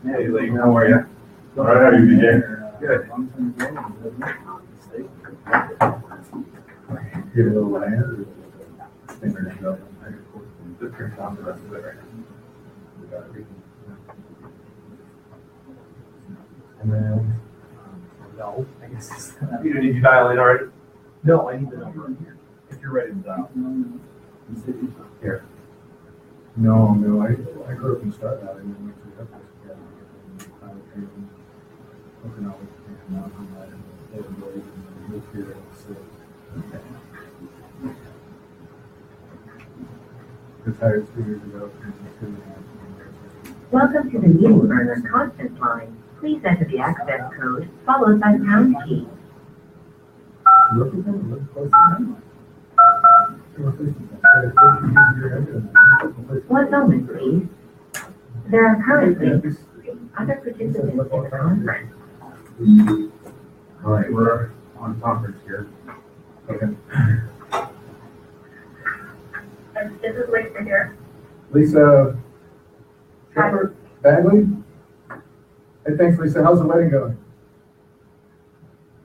Hey Lee, how are you? All right, how are you, BJ? Good. Get a little land. Just turn on the rest of it right now. And then, No, I guess it's did you dial in already? no, I need the number if you're ready to dial. Here. No, I grew up in Staten Island and went to the Air Force Academy and pilot training, Okinawa, and mountain riding, and moved here. So, retired 2 years ago. Welcome to the meeting burner conference line. Please enter the access code followed by the pound key. Look at them, look close to them. One moment, please. There are currently other participants in the conference. All right, we're on conference here. Okay. This is Lisa here. Lisa Shepherd Bagley? Hey, thanks, Lisa. How's the wedding going?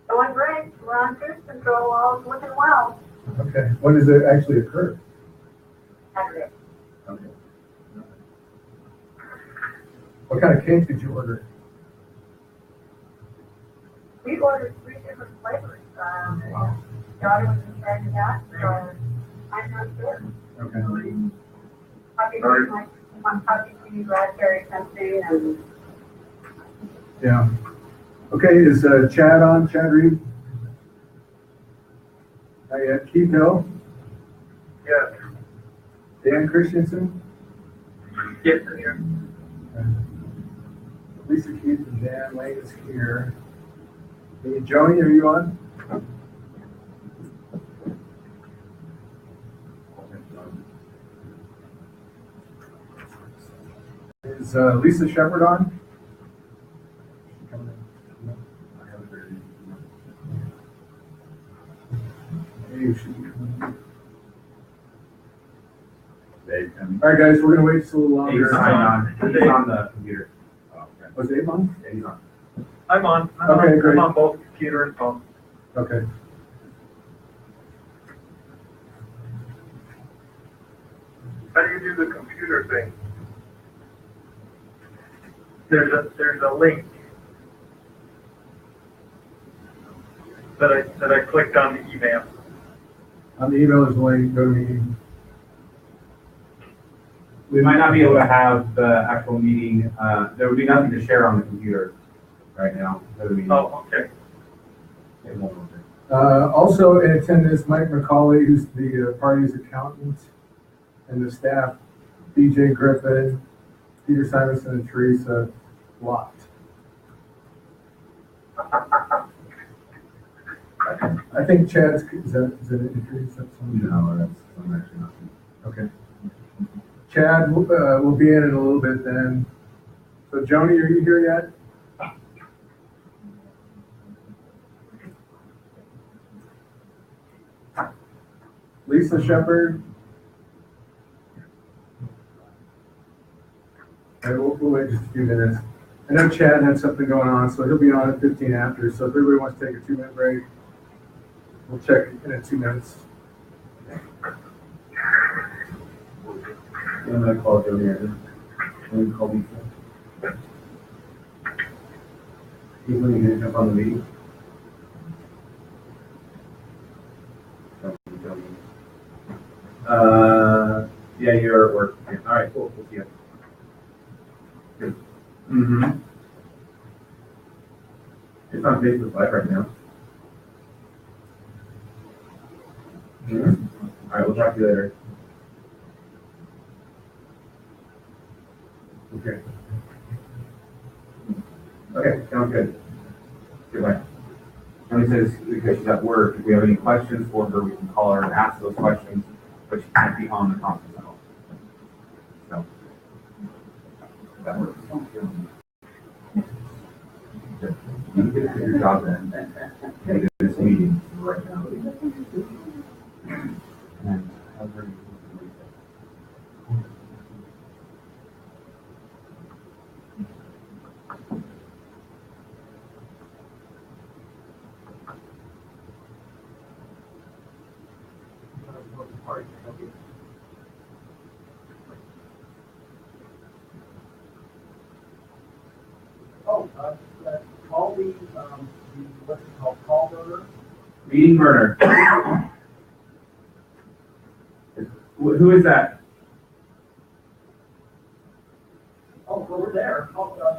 Going great. We're on cruise control. All's looking well. Okay. When does it actually occur? Saturday. Okay. What kind of cake did you order? We ordered 3 different flavors. Wow. Daughter was in charge of that, so I'm not sure. Okay. I'm talking to you, raspberry something, and Yeah. Okay, is Chad on? Chad Reed? Not yet. Keith Hill? Yes. Dan Christensen? Yes, I'm here. Lisa, Keith, and Dan. Lane is here. Hey, Joni, are you on? Is Lisa Shepherd on? Hey, she should be coming. All right, guys, we're gonna wait just a little He's longer. on the computer. Was Dave on? Yeah, he's on. I'm on. Okay, great. I'm on both computer and phone. Okay. How do you do the computer thing? There's a link that I clicked on the email. On the email is the link, go to meeting. We might not be able to have the actual meeting, there would be nothing to share on the computer right now. For the meeting. Oh, okay. It won't work. Also in attendance, Mike McCauley, who's the party's accountant, and the staff, BJ Griffin, Peter Simonson, and Teresa Lott. I think Chad's, is that an entry? Is that something? No, I'm actually not. Okay. Chad will be in a little bit then. So Joni, are you here yet? Lisa Shepherd? Okay, we'll wait just a few minutes. I know Chad had something going on, so he'll be on at 15 after. So if everybody wants to take a 2-minute break, we'll check in 2 minutes. I'm gonna call Jody here. Can we call Lisa? He's when you gonna jump on the meeting? Yeah, you're at work. Okay. All right, cool. We'll see you. Good. Mm-hmm. It's on Facebook Live right now. Mm-hmm. All right, we'll talk to you later. Okay. Okay, sounds good. Goodbye. Tony says because she's at work, if we have any questions for her, we can call her and ask those questions, but she can't be on the conference call. So that works. You get to your job then. You get this meeting right now. And have her. Call what's it called, call voter? Meeting burner. Who is that? Oh, over there,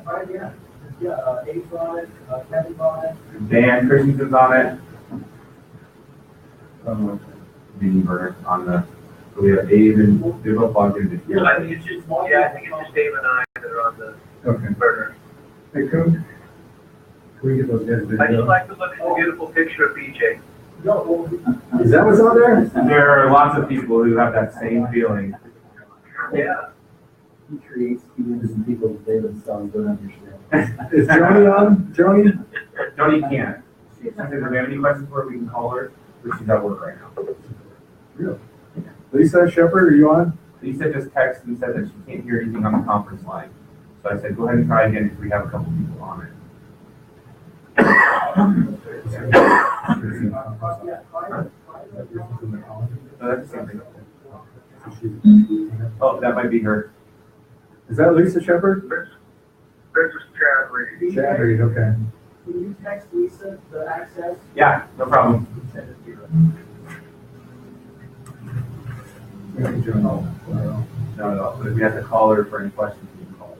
try again. Yeah, Abe's on it, Kevin's on it. Dan Christensen's on it. Meeting burner on the, so we have Dave and they're both logged into here. I think it's just Dave and I that are on the Okay. burner. Hey, Coon, can we get those guys I just video? like to look at the beautiful picture of BJ. Is that what's on there? There are lots of people who have that same feeling. Yeah. He creates humans and people that they themselves don't understand. Is Joni on? Joni? Joni can't. She said, if we have any questions for her, we can call her, but she's at work right now. Really? Lisa Shepherd, are you on? Lisa just texted and said that she can't hear anything on the conference line. So I said, go ahead and try again if we have a couple people on it. So that's the same thing. Oh, that might be her. Is that Lisa Shepherd? This is Chad Reed. Chad Reed, okay. Can you text Lisa the access? Yeah, no problem. No, but if you have to call her for any questions, you can call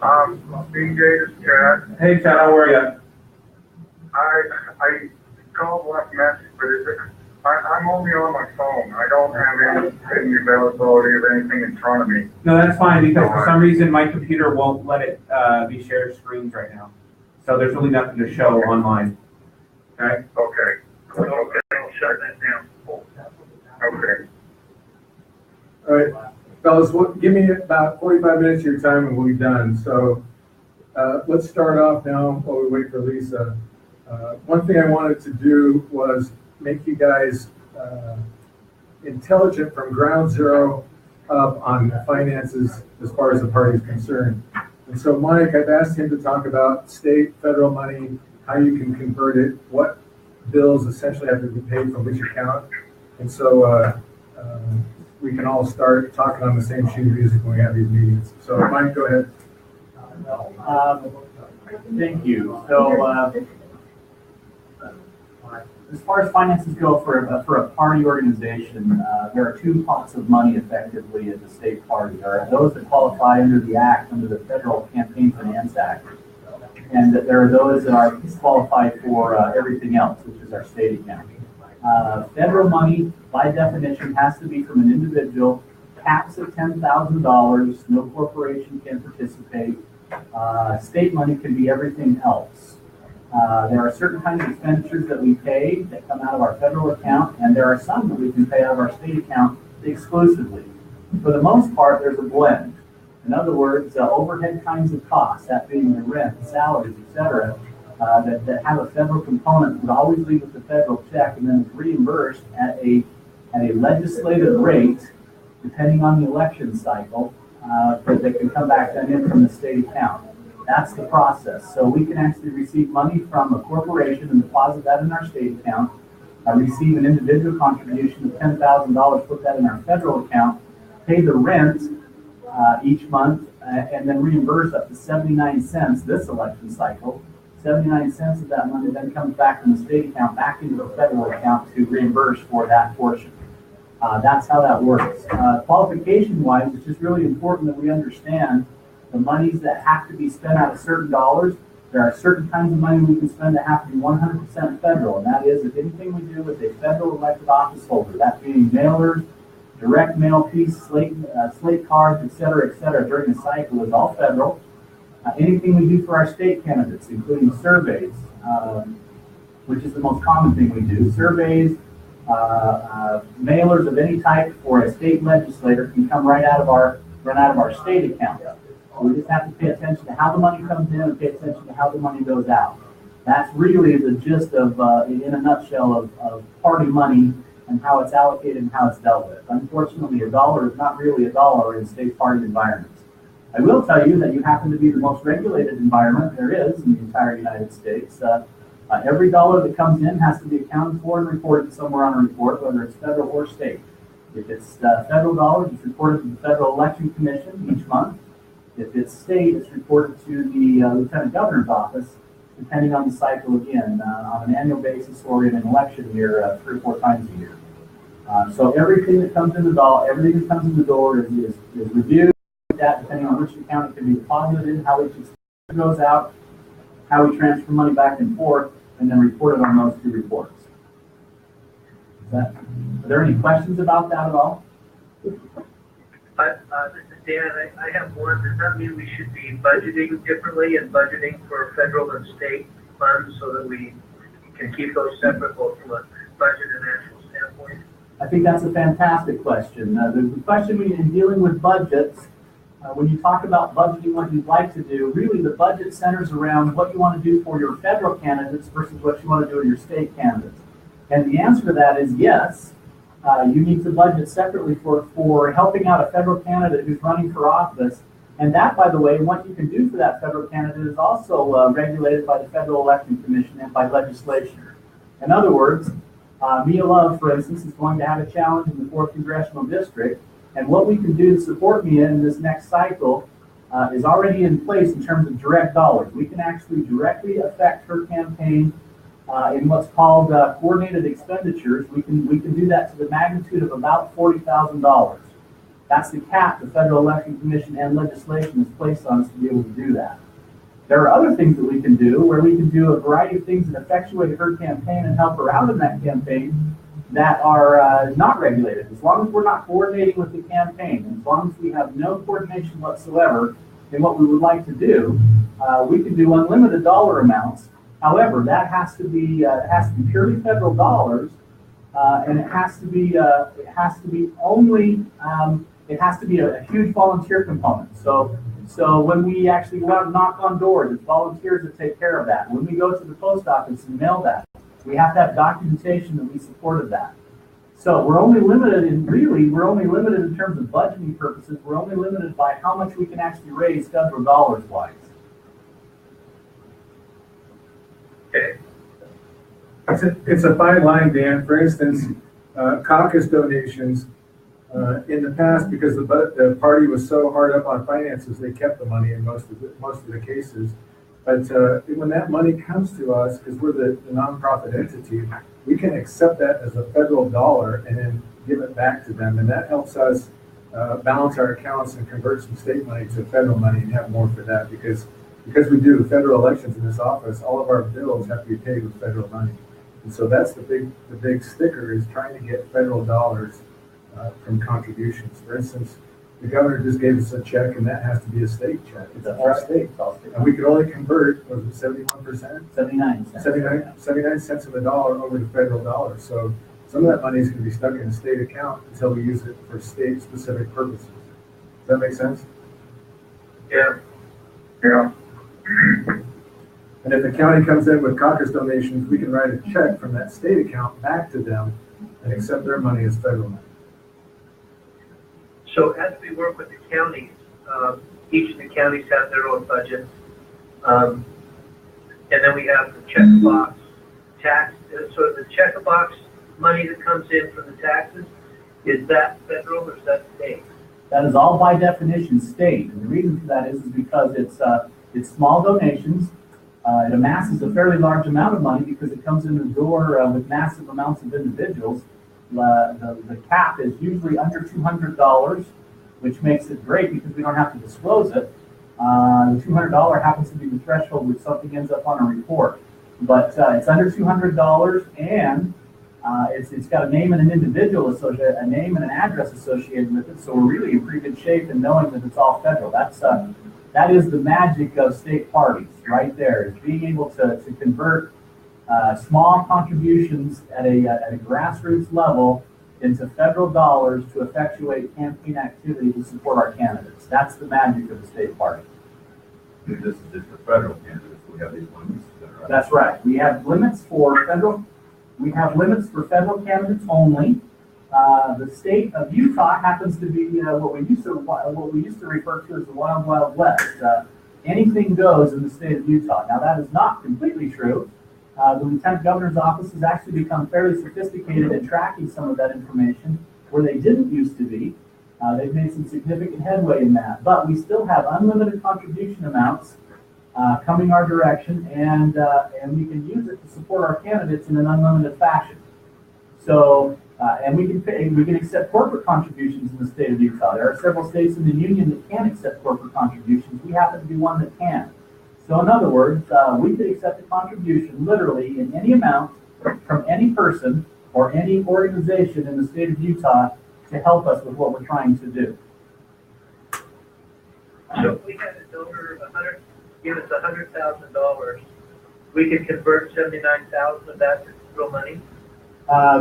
her. BJ, this is Chad. Hey, Chad, how are you? I called left message, but I'm only on my phone. I don't have any availability of anything in front of me. No, that's fine, because for some reason my computer won't let it be shared screens right now. So there's really nothing to show online. Okay? Okay. Okay, I'll shut that down. Okay. All right, fellas, give me about 45 minutes of your time and we'll be done. So let's start off now while we wait for Lisa. One thing I wanted to do was make you guys intelligent from ground zero up on finances as far as the party is concerned. And so Mike, I've asked him to talk about state, federal money, how you can convert it, what bills essentially have to be paid from which account. And so we can all start talking on the same sheet of music when we have these meetings. So Mike, go ahead. Thank you. So as far as finances go for a party organization, there are two pots of money effectively at the state party. There are those that qualify under the Act, under the Federal Campaign Finance Act. And there are those that are qualified for everything else, which is our state account. Federal money, by definition, has to be from an individual, caps at $10,000, no corporation can participate. State money can be everything else. There are certain kinds of expenditures that we pay that come out of our federal account, and there are some that we can pay out of our state account exclusively. For the most part, there's a blend. In other words, overhead kinds of costs, that being the rent, salaries, etc., that have a federal component would always leave with the federal check and then is reimbursed at a legislative rate, depending on the election cycle, that can come back then in from the state account. That's the process. So we can actually receive money from a corporation and deposit that in our state account, receive an individual contribution of $10,000, put that in our federal account, pay the rent each month, and then reimburse up to 79 cents this election cycle. 79 cents of that money then comes back from the state account back into the federal account to reimburse for that portion. That's how that works. Qualification-wise, it's just really important that we understand the monies that have to be spent out of certain dollars. There are certain kinds of money we can spend that have to be 100% federal, and that is if anything we do with a federal elected office holder, that being mailers, direct mail piece, slate cards, et cetera, during the cycle is all federal. Anything we do for our state candidates, including surveys, which is the most common thing we do, surveys, mailers of any type for a state legislator can come right out of our state account. We just have to pay attention to how the money comes in and pay attention to how the money goes out. That's really the gist of, in a nutshell, of party money and how it's allocated and how it's dealt with. Unfortunately, a dollar is not really a dollar in state party environments. I will tell you that you happen to be the most regulated environment there is in the entire United States. Every dollar that comes in has to be accounted for and reported somewhere on a report, whether it's federal or state. If it's federal dollars, it's reported to the Federal Election Commission each month. If it's state, it's reported to the lieutenant governor's office, depending on the cycle again, on an annual basis or in an election year, 3 or 4 times a year. So everything that comes in the door, is reviewed, that depending on which account it can be deposited in, how each expense goes out, how we transfer money back and forth, and then reported on those 2 reports. Are there any questions about that at all? This is Dan. I have one. Does that mean we should be budgeting differently and budgeting for federal and state funds so that we can keep those separate both from a budget and actual standpoint? I think that's a fantastic question. The question in dealing with budgets, when you talk about budgeting what you'd like to do, really the budget centers around what you want to do for your federal candidates versus what you want to do with your state candidates. And the answer to that is yes. You need to budget separately for helping out a federal candidate who's running for office. And that, by the way, what you can do for that federal candidate is also regulated by the Federal Election Commission and by legislation. In other words, Mia Love, for instance, is going to have a challenge in the 4th Congressional District. And what we can do to support Mia in this next cycle is already in place in terms of direct dollars. We can actually directly affect her campaign in what's called coordinated expenditures. We can do that to the magnitude of about $40,000. That's the cap the Federal Election Commission and legislation has placed on us to be able to do that. There are other things that we can do where we can do a variety of things that effectuate her campaign and help her out in that campaign that are not regulated. As long as we're not coordinating with the campaign, and as long as we have no coordination whatsoever in what we would like to do, we can do unlimited dollar amounts. However, that has to be purely federal dollars, and it has to be a huge volunteer component. So when we actually go out and knock on doors, it's volunteers that take care of that. When we go to the post office and mail that, we have to have documentation that we supported that. So we're only limited in terms of budgeting purposes. We're only limited by how much we can actually raise federal dollars wise. Okay. It's a fine line, Dan. For instance, caucus donations, in the past, because the party was so hard up on finances, they kept the money in most of the cases. But when that money comes to us, because we're the nonprofit entity, we can accept that as a federal dollar and then give it back to them. And that helps us balance our accounts and convert some state money to federal money and have more for that. Because we do federal elections in this office, all of our bills have to be paid with federal money. And so that's the big sticker, is trying to get federal dollars from contributions. For instance, the governor just gave us a check, and that has to be a state check. It's all state. And we could only convert, was it 71%? 79 cents. 79 cents of the dollar over to federal dollars. So some of that money is going to be stuck in a state account until we use it for state-specific purposes. Does that make sense? Yeah. Yeah. And if the county comes in with caucus donations, we can write a check from that state account back to them and accept their money as federal money. So as we work with the counties, each of the counties have their own budget. And then we have the checkbox tax. So the checkbox money that comes in from the taxes, is that federal or is that state? That is all by definition state. And the reason for that is because it's small donations. It amasses a fairly large amount of money because it comes in the door with massive amounts of individuals. The cap is usually under $200, which makes it great because we don't have to disclose it. The $200 happens to be the threshold which something ends up on a report. But it's under $200, and it's got a name and an individual associated, a name and an address associated with it. So we're really in pretty good shape in knowing that it's all federal. That is the magic of state parties right there, is being able to convert small contributions at a grassroots level into federal dollars to effectuate campaign activity to support our candidates. That's the magic of the state party. This is just for federal candidates. We have these limits. That's right. We have limits for federal. We have limits for federal candidates only. The state of Utah happens to be what we used to refer to as the Wild Wild West. Anything goes in the state of Utah. Now that is not completely true. The Lieutenant Governor's office has actually become fairly sophisticated in tracking some of that information where they didn't used to be. They've made some significant headway in that, but we still have unlimited contribution amounts coming our direction, and we can use it to support our candidates in an unlimited fashion. So, and we can accept corporate contributions in the state of Utah. There are several states in the union that can accept corporate contributions. We happen to be one that can. So in other words, we could accept a contribution literally in any amount from any person or any organization in the state of Utah to help us with what we're trying to do. So if we had a donor give us $100,000, we could convert 79,000 of that to real money?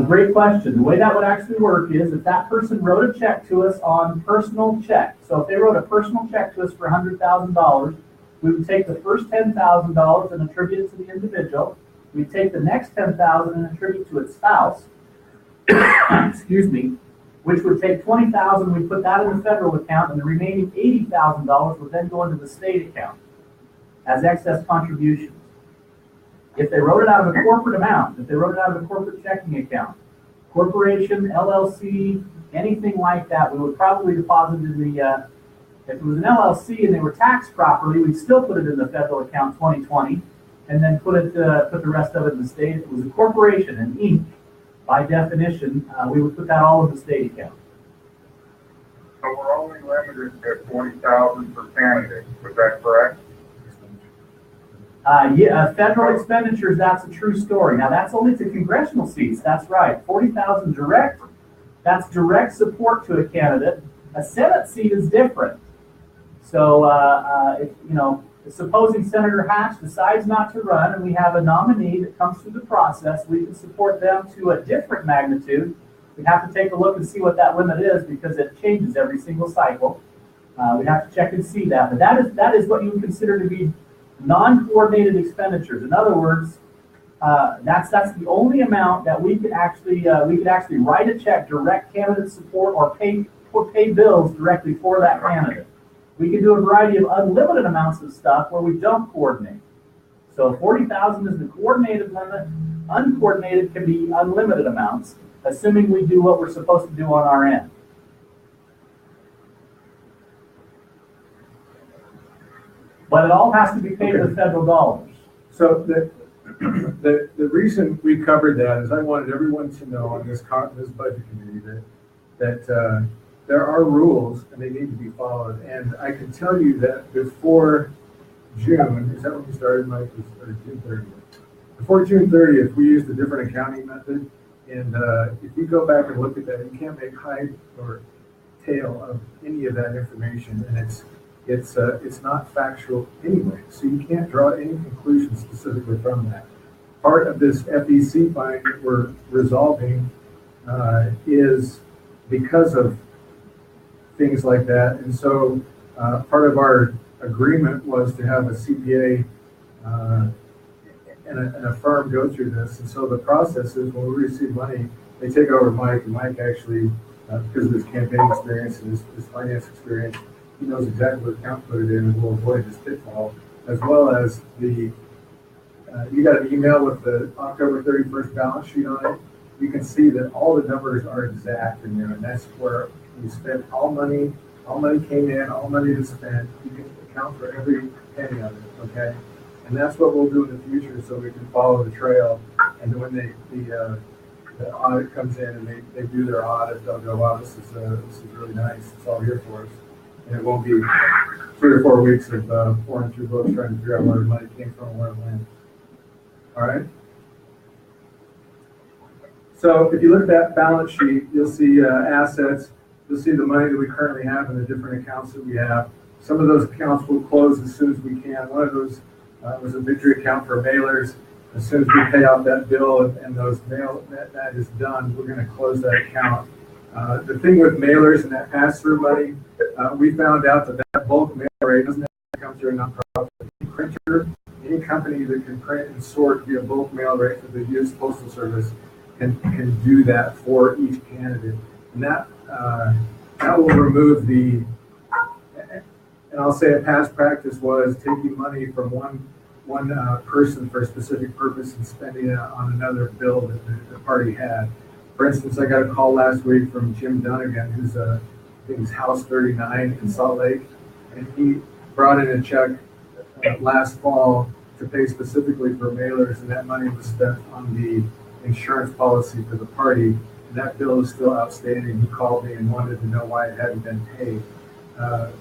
Great question. The way that would actually work is if that person wrote a check to us on personal check. So if they wrote a personal check to us for $100,000, we would take the first $10,000 and attribute it to the individual. We'd take the next $10,000 and attribute to its spouse. Excuse me. Which would take $20,000, we'd put that in the federal account, and the remaining $80,000 would then go into the state account as excess contributions. If they wrote it out of a corporate amount, if they wrote it out of a corporate checking account, corporation, LLC, anything like that, we would probably deposit in the, if it was an LLC and they were taxed properly, we'd still put it in the federal account 2020, and then put the rest of it in the state. If it was a corporation, an Inc., by definition, we would put that all in the state account. So we're only limited to 40,000 per candidate, was that correct? Federal expenditures, that's a true story. Now, that's only to congressional seats, that's right. 40,000 direct, that's direct support to a candidate. A Senate seat is different. So, if, supposing Senator Hatch decides not to run and we have a nominee that comes through the process, we can support them to a different magnitude. We'd have to take a look and see what that limit is because it changes every single cycle. We'd have to check and see that. But that is what you would consider to be non-coordinated expenditures. In other words, that's the only amount that we could actually write a check, direct candidate support, or pay bills directly for that candidate. We can do a variety of unlimited amounts of stuff where we don't coordinate. So 40,000 is the coordinated limit. Uncoordinated can be unlimited amounts, assuming we do what we're supposed to do on our end. But it all has to be paid with federal dollars. So the reason we covered that is I wanted everyone to know on this budget committee that there are rules and they need to be followed. And I can tell you that before June, is that when we started, Mike? Or June 30th? Before June 30th, we used a different accounting method. And if you go back and look at that, you can't make hide or tail of any of that information. And it's not factual anyway. So you can't draw any conclusions specifically from that. Part of this FEC fine that we're resolving is because of things like that. And so part of our agreement was to have a CPA and a firm go through this. And so the process is when we receive money, they take over Mike, and Mike actually, because of his campaign experience and his finance experience, he knows exactly what account to put it in and will avoid this pitfall, as well as you got an email with the October 31st balance sheet on it. You can see that all the numbers are exact in there, and that's where we spent all money came in, all money is spent. You can account for every penny of it, okay? And that's what we'll do in the future so we can follow the trail. And then when the audit comes in and they do their audit, they'll go, wow, this is really nice. It's all here for us. And it won't be 3 or 4 weeks of pouring through books trying to figure out where the money came from and where it went. All right? So if you look at that balance sheet, you'll see assets. You'll see the money that we currently have in the different accounts that we have. Some of those accounts will close as soon as we can. One of those was a victory account for mailers. As soon as we pay off that bill and those that is done, we're going to close that account. The thing with mailers and that pass-through money, we found out that bulk mail rate doesn't have to come through a nonprofit. Any printer, any company that can print and sort via bulk mail rate for the U.S. Postal Service can do that for each candidate. And that will remove and I'll say a past practice was taking money from one person for a specific purpose and spending it on another bill that the party had. For instance, I got a call last week from Jim Dunnigan, who's think it's House 39 in Salt Lake, and he brought in a check last fall to pay specifically for mailers, and that money was spent on the insurance policy for the party, and that bill is still outstanding. He called me and wanted to know why it hadn't been paid.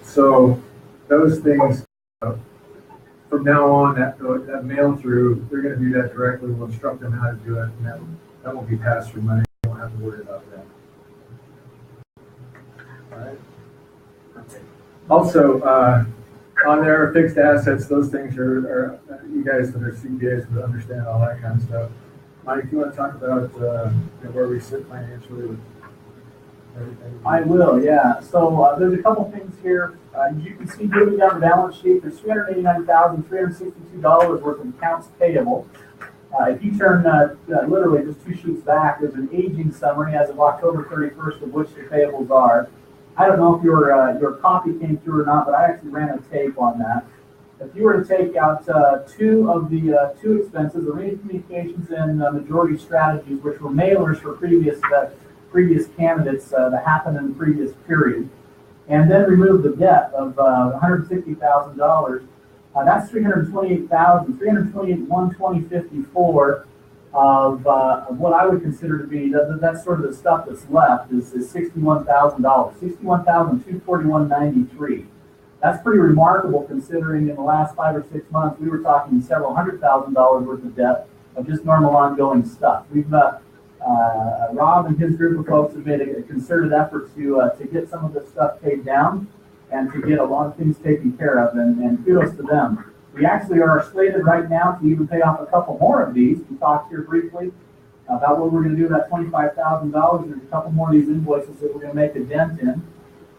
So those things, from now on, that mail through, they're going to do that directly. We'll instruct them how to do it, and that won't be passed through money. You won't have to worry about that. All right. Also, on their fixed assets, those things are you guys that are CPAs would understand all that kind of stuff. Mike, do you want to talk about where we sit financially with everything? I will, yeah. So there's a couple things here. As you can see, moving down the balance sheet, there's $389,362 worth of accounts payable. If you turn literally just 2 sheets back, there's an aging summary as of October 31st of which the payables are. I don't know if your copy came through or not, but I actually ran a tape on that. If you were to take out two of the two expenses, Arena Communications and Majority Strategies, which were mailers for previous candidates that happened in the previous period, and then remove the debt of $160,000, that's $328,120.54 of what I would consider to be that's sort of the stuff that's left is $61,000, $61,241.93. That's pretty remarkable considering in the last 5 or 6 months we were talking several $100,000 worth of debt of just normal ongoing stuff. We've Rob and his group of folks have made a concerted effort to get some of this stuff paid down and to get a lot of things taken care of, and kudos to them. We actually are slated right now to even pay off a couple more of these. We talked here briefly about what we're going to do with that $25,000. There's a couple more of these invoices that we're going to make a dent in,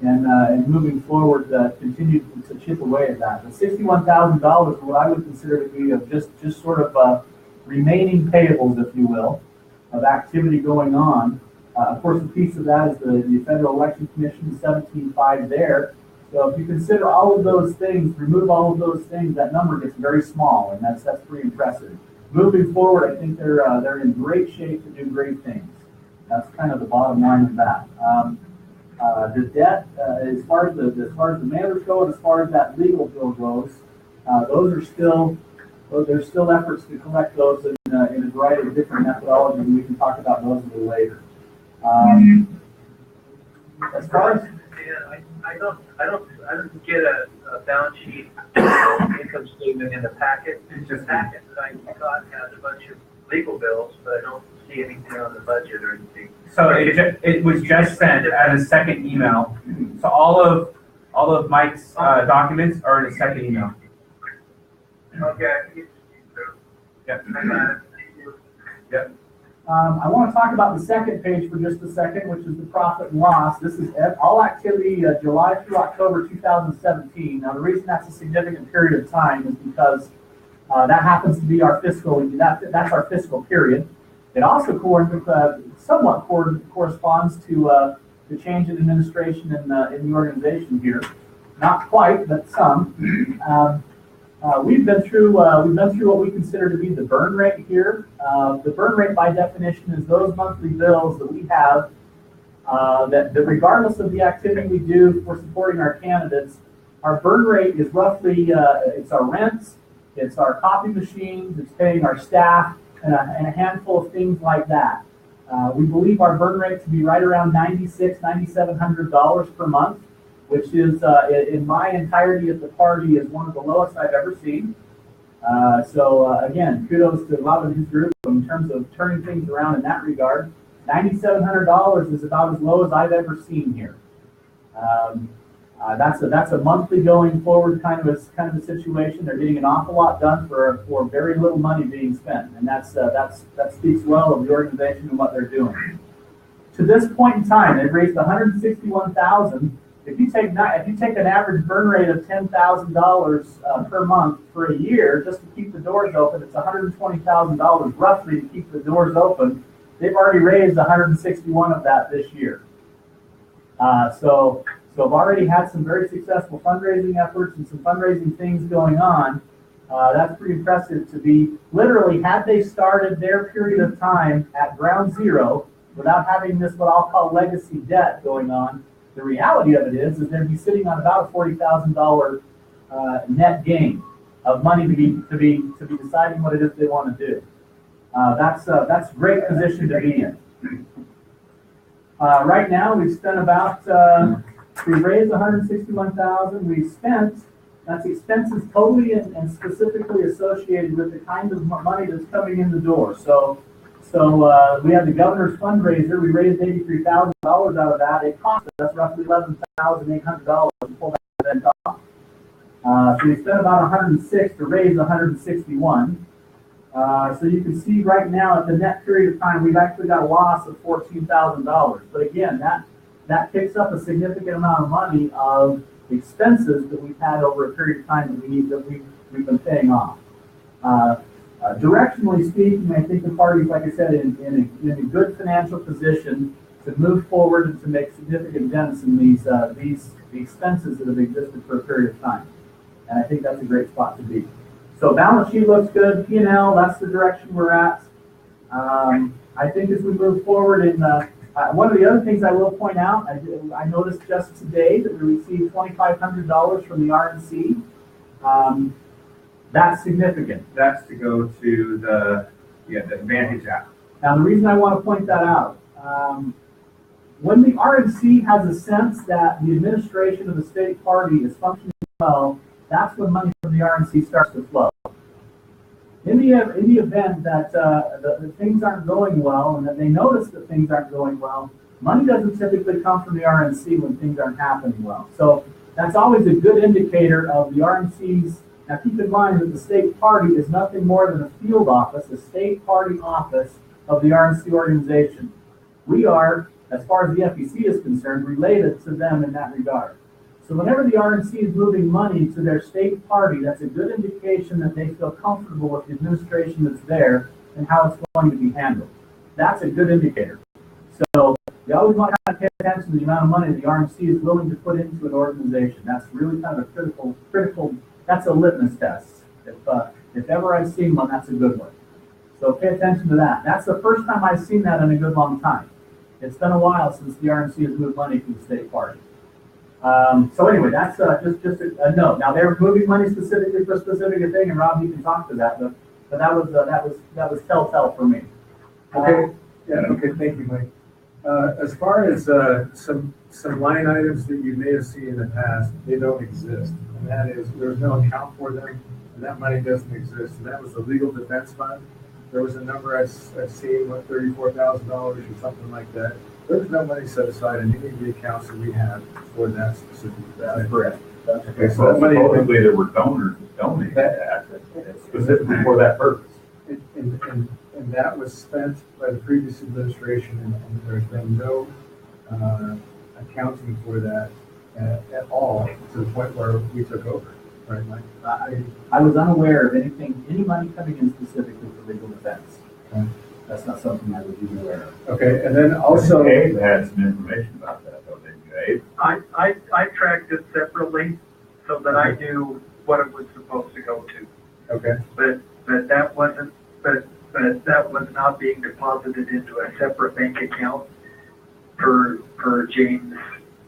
and moving forward, continue to chip away at that. The $61,000 is what I would consider to be of just sort of remaining payables, if you will, of activity going on. Of course, a piece of that is the Federal Election Commission, 17.5 there. So if you consider all of those things, remove all of those things, that number gets very small, and that's pretty impressive. Moving forward, I think they're in great shape to do great things. That's kind of the bottom line of that. The debt, as far as the mailers go, and as far as that legal bill goes, there's still efforts to collect those in a variety of different methodologies, and we can talk about those a little later. As far as I don't get a balance sheet income statement in the packet. It's just packet that I got has a bunch of legal bills, but I don't see anything on the budget or anything. So it was just sent as a second email. So all of Mike's documents are in a second email. Okay. Yep. I got it. Yep. I want to talk about the second page for just a second, which is the profit and loss. This is all activity July through October 2017. Now, the reason that's a significant period of time is because that happens to be our fiscal. That's our fiscal period. It also somewhat corresponds to the change in administration in the organization here. Not quite, but some. We've been through what we consider to be the burn rate here. The burn rate, by definition, is those monthly bills that we have that regardless of the activity we do for supporting our candidates, our burn rate is roughly it's our rents, it's our copy machines, it's paying our staff, and a handful of things like that. We believe our burn rate to be right around $9,600, $9,700 per month, which is, in my entirety of the party, is one of the lowest I've ever seen. So again, kudos to Rob and his group in terms of turning things around in that regard. $9,700 is about as low as I've ever seen here. That's a monthly going forward kind of a situation. They're getting an awful lot done for very little money being spent, and that speaks well of the organization and what they're doing. To this point in time, they've raised $161,000. If you take an average burn rate of $10,000 per month for a year just to keep the doors open, it's $120,000 roughly to keep the doors open. They've already raised 161 of that this year. So I've already had some very successful fundraising efforts and some fundraising things going on. That's pretty impressive to be literally, had they started their period of time at ground zero without having this what I'll call legacy debt going on, The reality of it is they'd be sitting on about a $40,000 net gain of money to be deciding what it is they want to do. That's a great position to be in. Right now, we've spent about, we raised 161,000. We spent, that's expenses totally and specifically associated with the kind of money that's coming in the door. So we had the governor's fundraiser. We raised $83,000 out of that. It cost us roughly $11,800 to pull that event off. So we spent about 106 to raise 161. So you can see right now at the net period of time, we've actually got a loss of $14,000. But again, that picks up a significant amount of money of expenses that we've had over a period of time that we've been paying off. Directionally speaking, I think the party's, like I said, in a good financial position to move forward and to make significant dents in these expenses that have existed for a period of time. And I think that's a great spot to be. So balance sheet looks good. P&L, that's the direction we're at. I think as we move forward in one of the other things I will point out, I noticed just today that we received $2,500 from the RNC. That's significant. That's to go to the Advantage app. Now, the reason I want to point that out, when the RNC has a sense that the administration of the state party is functioning well, that's when money from the RNC starts to flow. In the event that the things aren't going well and that they notice that things aren't going well, money doesn't typically come from the RNC when things aren't happening well. So that's always a good indicator of the RNC's. Now keep in mind that the state party is nothing more than a field office, a state party office of the RNC organization. We are, as far as the FEC is concerned, related to them in that regard. So whenever the RNC is moving money to their state party, that's a good indication that they feel comfortable with the administration that's there and how it's going to be handled. That's a good indicator. So you always want to pay attention to the amount of money the RNC is willing to put into an organization. That's really kind of a critical, that's a litmus test. If ever I've seen one, that's a good one. So pay attention to that. That's the first time I've seen that in a good long time. It's been a while since the RNC has moved money to the state party. So anyway, that's just a note. Now they're moving money specifically for a specific thing, and Rob, you can talk to that. But that was telltale for me. Okay. Yeah. Okay. Thank you, Mike. As far as some line items that you may have seen in the past, they don't exist, and that is there's no account for them, and that money doesn't exist. And that was the legal defense fund. There was a number I've seen, what, $34,000 or something like that. There's no money set aside in any of the accounts that we have for that specific. That's correct. Okay, so Well, that money, supposedly there were donors that donated that specifically for that purpose. and that was spent by the previous administration, and there's been no accounting for that at all to the point where we took over. Right, Mike? I was unaware of any money coming in specifically for legal defense. Okay. That's not something I would be aware of. Okay, and then also. Abe had some information about that, though, didn't you, Abe? I tracked it separately so that I knew what it was supposed to go to. Okay. But that wasn't, but that was not being deposited into a separate bank account per James'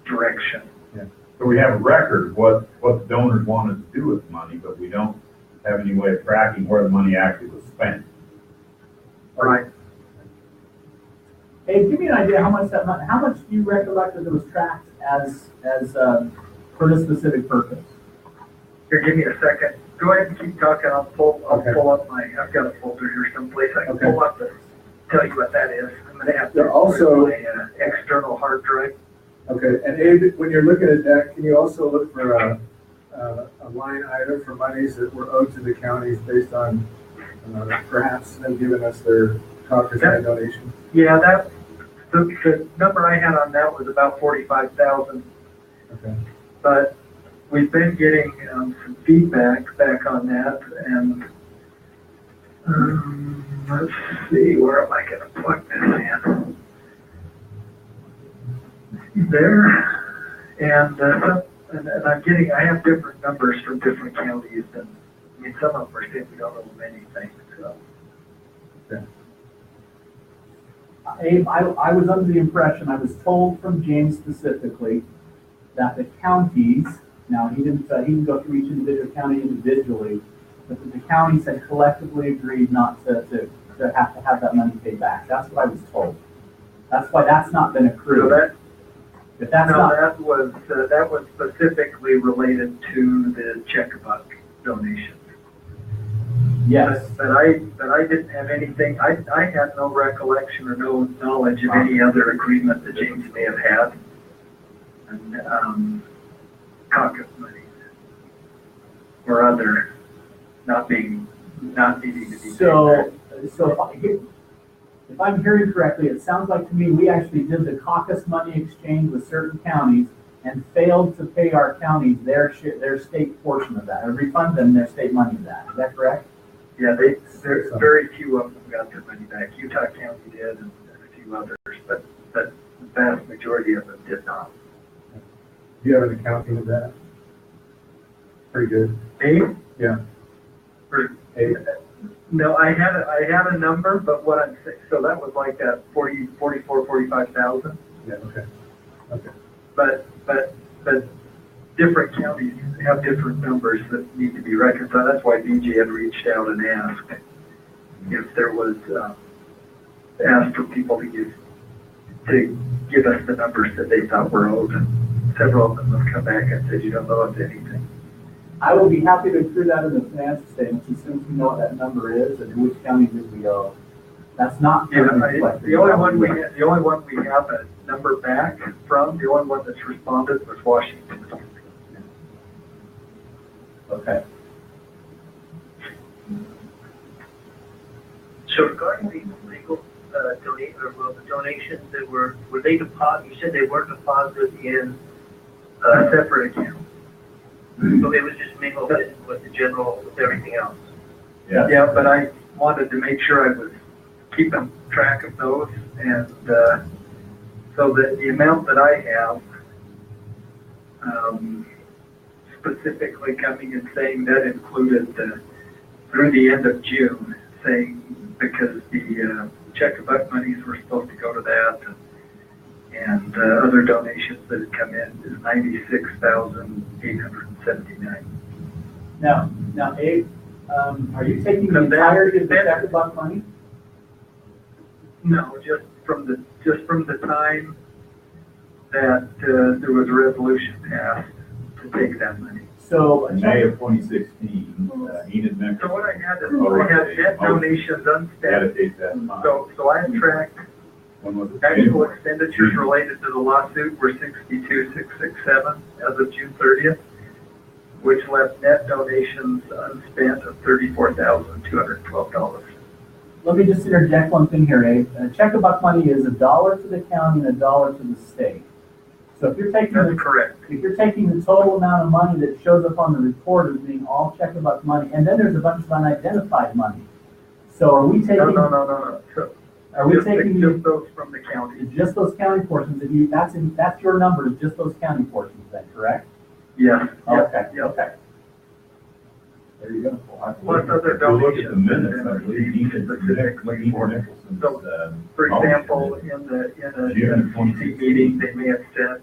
direction. Yeah. So we have a record of what the donors wanted to do with the money, but we don't have any way of tracking where the money actually was spent. Right. Hey, give me an idea how much do you recollect that it was tracked as for this specific purpose? Here, give me a second. Go ahead and keep talking. I'll pull up I've got a folder here someplace. I can pull up to tell you what that is. I'm going to have to There also my external hard drive. Okay, and Abe, when you're looking at that, can you also look for a line item for monies that were owed to the counties based on perhaps them giving us their Congress donation? Yeah, the number I had on that was about 45,000. Okay. But we've been getting some feedback back on that, and let's see, where am I going to plug this in? There, and I have different numbers from different counties, and I mean, some of them are saying we don't know many things, so. Okay. Abe, I was under the impression, I was told from James specifically, that the counties, now he didn't go through each individual county individually, but that the counties had collectively agreed not to have that money paid back. That's what I was told. That's why that's not been So accrued. that, If that's no, not, that was specifically related to the checkbook donation. yes. But I didn't have anything, I had no recollection or no knowledge of any other agreement that James may have had. And, caucus money or other not needing to be paid So if I'm hearing correctly, it sounds like to me, we actually did the caucus money exchange with certain counties and failed to pay our counties their state portion of that, or refund them their state money of that. Is that correct? Yeah, very few of them got their money back. Utah County did, and a few others, but the vast majority of them did not. Do you have an accounting of that? Pretty good. Dave? Yeah. Or- Hey, No, I had a number, but what I'm saying, so that was like that 45,000. yeah, okay. Okay. But different counties have different numbers that need to be reconciled. That's why BJ had reached out and asked if there was, asked for people to give us the numbers that they thought were owed. And several of them have come back and said, you don't know of anything. I will be happy to include that in the financial statements as soon as we know what that number is and which county did we owe. That's not Yeah, currently reflected. the only one we have a number back from, the only one that's responded was Washington. Okay. So regarding the legal, the donations that were they deposited, you said they weren't deposited in A separate account. so it was just mingled in with the general, with everything else? Yeah. Yeah, but I wanted to make sure I was keeping track of those, and so that the amount that I have, specifically coming and saying that included through the end of June, saying because the check-a-buck monies were supposed to go to that, and other donations that had come in is $96,879. Now, Abe, are you taking the And that- entirety of the check-a-buck money? No, just from the time that there was a resolution passed to take that money. So, In May of 2016, Enid Mexico. So what I had is I had net donations unspent. Dedicate that time. So I tracked When was it? actual expenditures related to the lawsuit were 62,667 as of June 30th, which left net donations unspent of $34,212. let me just interject one thing here, Abe. Check-a-buck money is $1 to the county and $1 to the state. So if you're taking That's correct. if you're taking the total amount of money that shows up on the report as being all check-a-buck money, and then there's a bunch of unidentified money. So are we taking? No. So Are we taking just those from the county? just those county portions? And that's your number, is just those county portions, then, correct? Yes. Okay. Yep. Okay. There you go. Plus other If you look at the donations minutes, that I have believe been Enid specifically for Nicholson's, So, For example, motion in a June of CC 2016. meeting, they may have said,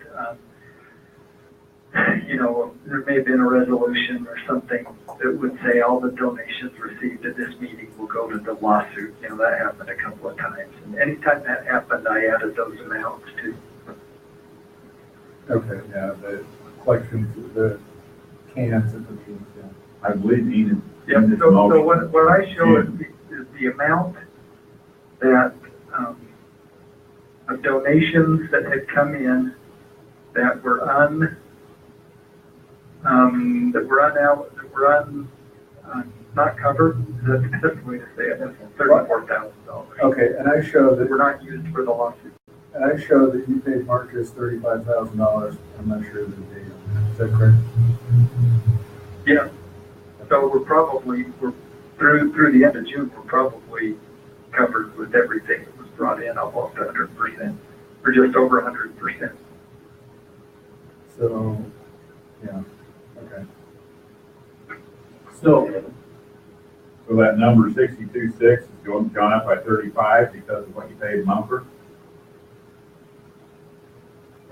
there may have been a resolution or something that would say all the donations received at this meeting will go to the lawsuit. That happened a couple of times. And anytime that happened, I added those amounts to. Okay, yeah, the collections, the cans at the meetings, yeah. I believe Enid. Yep, Enid's so motion what I show is the amount that, of donations that had come in that were not covered, that's the way to say it, that's $34,000. Okay, and I show That that, were not used for the lawsuit. and I show that you paid Marcus $35,000. I'm not sure of the date. Is that correct? Yeah. So we're through the end of June, we're probably covered with everything that was brought in, almost 100%, or just over 100%. So, yeah, okay. So, So that number 62.6 is gone up by 35 because of what you paid Mumford?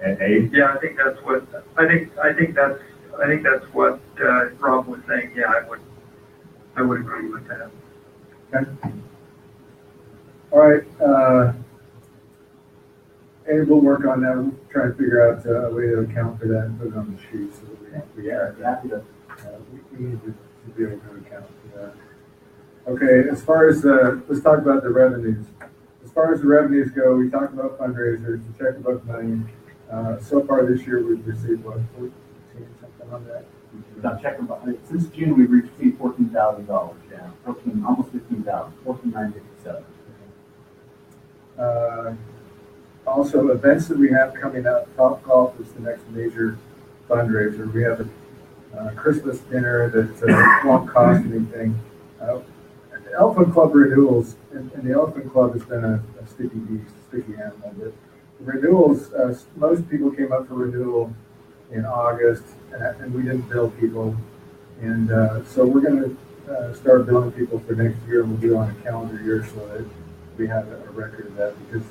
at 8? Yeah, I think that's what, I think that's what, Rob was saying. Yeah, I would agree with that. Okay. All right, and we'll work on that. We'll try and figure out a way to account for that and put it on the sheet so that we have that. Happy to. We need to be able to account for that. Okay, as far as, let's talk about the revenues. As far as the revenues go, we talked about fundraisers, the checkbook money. So far this year, we've received what, 14, something on that? Now, check them out. Since June, we've received $14,000, yeah, 14, almost 15,000, 14,957. Also, events that we have coming up, Top Golf is the next major fundraiser. We have a Christmas dinner that won't cost anything. Elephant Club renewals, and the Elephant Club has been a sticky beast, sticky animal. But the renewals, most people came up for renewal in August, and we didn't bill people. And so we're going to start billing people for next year. We'll do it on a calendar year so that we have a record of that, because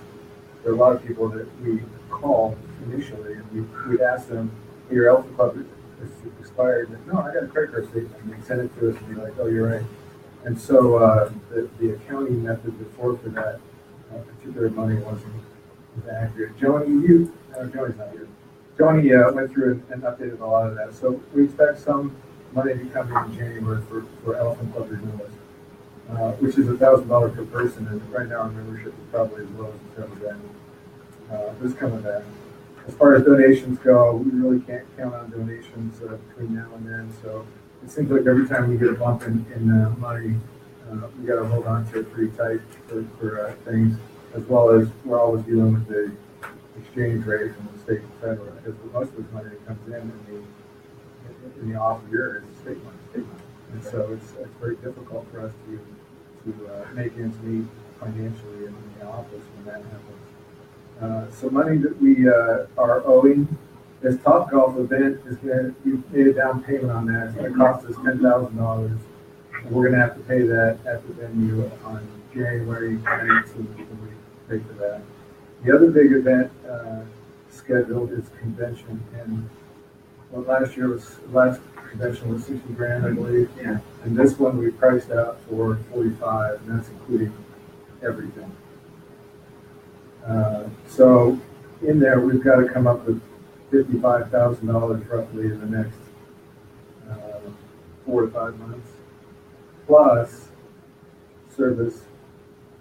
there are a lot of people that we call initially, and we'd ask them, hey, your Elephant Club is expired. And, no, I got a credit card statement. And they send it to us and be like, oh, you're right. And so the accounting method before for that particular money wasn't accurate. Joni's not here. Joni went through and updated a lot of that. So we expect some money to come in January for Elephant Club renewals, which is $1,000 per person. And right now our membership is probably as low as it's ever been. This coming back. As far as donations go, we really can't count on donations between now and then. So it seems like every time we get a bump in money, we got to hold on to it pretty tight for things, as well as we're always dealing with the exchange rate from the state and federal, because most of the money that comes in the off year is state money. And so it's very difficult for us to make ends meet financially in the office when that happens. So money that we are owing. This Top Golf event is going to, you made a down payment on that. It's going to cost us $10,000. And we're going to have to pay that at the venue on January 19th when we pay for that. The other big event scheduled is convention. And well, last convention was 60 grand, I believe. Yeah. And this one we priced out for 45, and that's including everything. So in there, we've got to come up with $55,000 roughly in the next 4 to 5 months, plus service,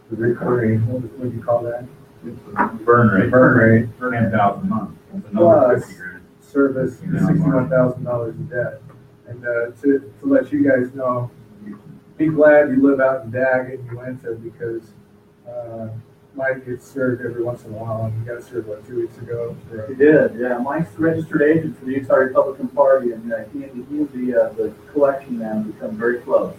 the recurring, what do you call that? Burn rate. 10,000 a month. That's another Plus 50 grand. service, $61,000 in debt. And to let you guys know, be glad you live out in Daggett and Uinta, because Mike gets served every once in a while, and he got served, 2 weeks ago? He did, yeah. Mike's the registered agent for the Utah Republican Party, and he and the collection man become very close.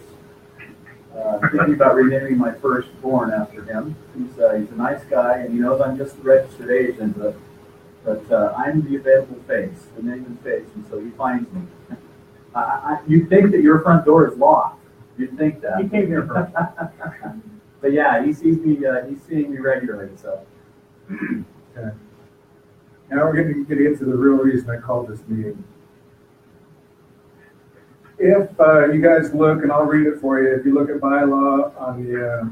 Thinking about renaming my firstborn after him. He's a nice guy, and he knows I'm just the registered agent, but I'm the available face, the name and face, and so he finds me. You'd think that your front door is locked. You'd think that. He came here first. But yeah, he sees me. He's seeing me regularly. So. Okay. Now we're going to get to the real reason I called this meeting. If you guys look, and I'll read it for you. If you look at bylaw on the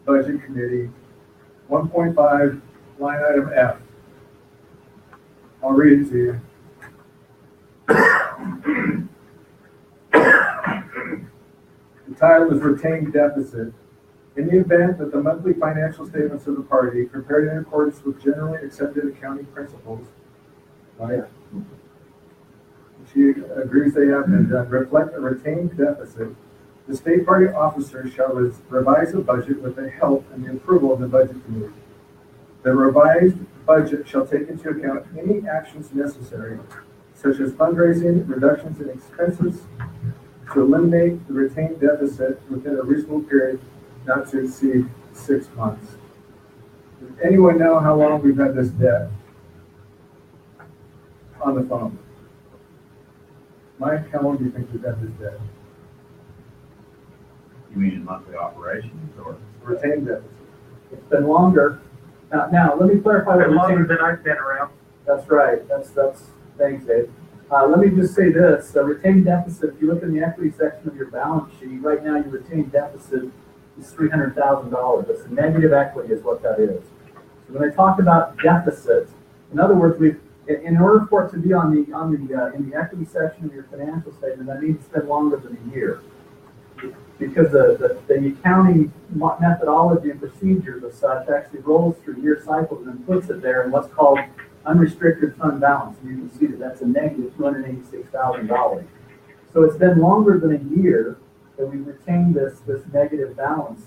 budget committee, 1.5 line item F. I'll read it to you. The title is Retained Deficit. In the event that the monthly financial statements of the party, prepared in accordance with generally accepted accounting principles, right? She agrees they have been done, reflect a retained deficit. The state party officers shall revise the budget with the help and the approval of the budget committee. The revised budget shall take into account any actions necessary, such as fundraising, reductions in expenses, to eliminate the retained deficit within a reasonable period not to exceed 6 months. Does anyone know how long we've had this debt? On the phone. Mike, how long do you think we've had this debt? You mean in monthly operations or? Retained deficit. It's been longer. Now let me clarify what Been longer retained. than I've been around. That's right. Thanks, Dave. Let me just say this, the retained deficit, if you look in the equity section of your balance sheet, right now your retained deficit is $300,000. That's negative equity is what that is. So when I talk about deficit, in other words, in order for it to be in the equity section of your financial statement, that means it's been longer than a year. Because the accounting methodology and procedures as such actually rolls through year cycles and puts it there in what's called unrestricted fund balance. And you can see that that's a negative $286,000. So it's been longer than a year that we've retained this negative balance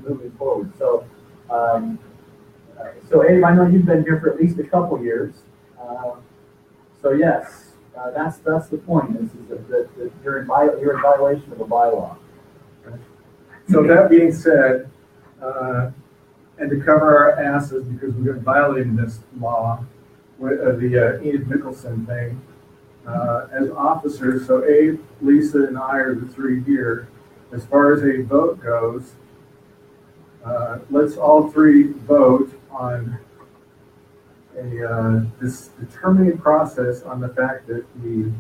moving forward. So, Abe, I know you've been here for at least a couple years. So yes, that's the point. Is that you're in violation of a bylaw. So that being said, and to cover our asses because we've been violating this law, with the Enid Mickelson thing, as officers, so Abe, Lisa, and I are the three here. As far as a vote goes, let's all three vote on this determining process on the fact that the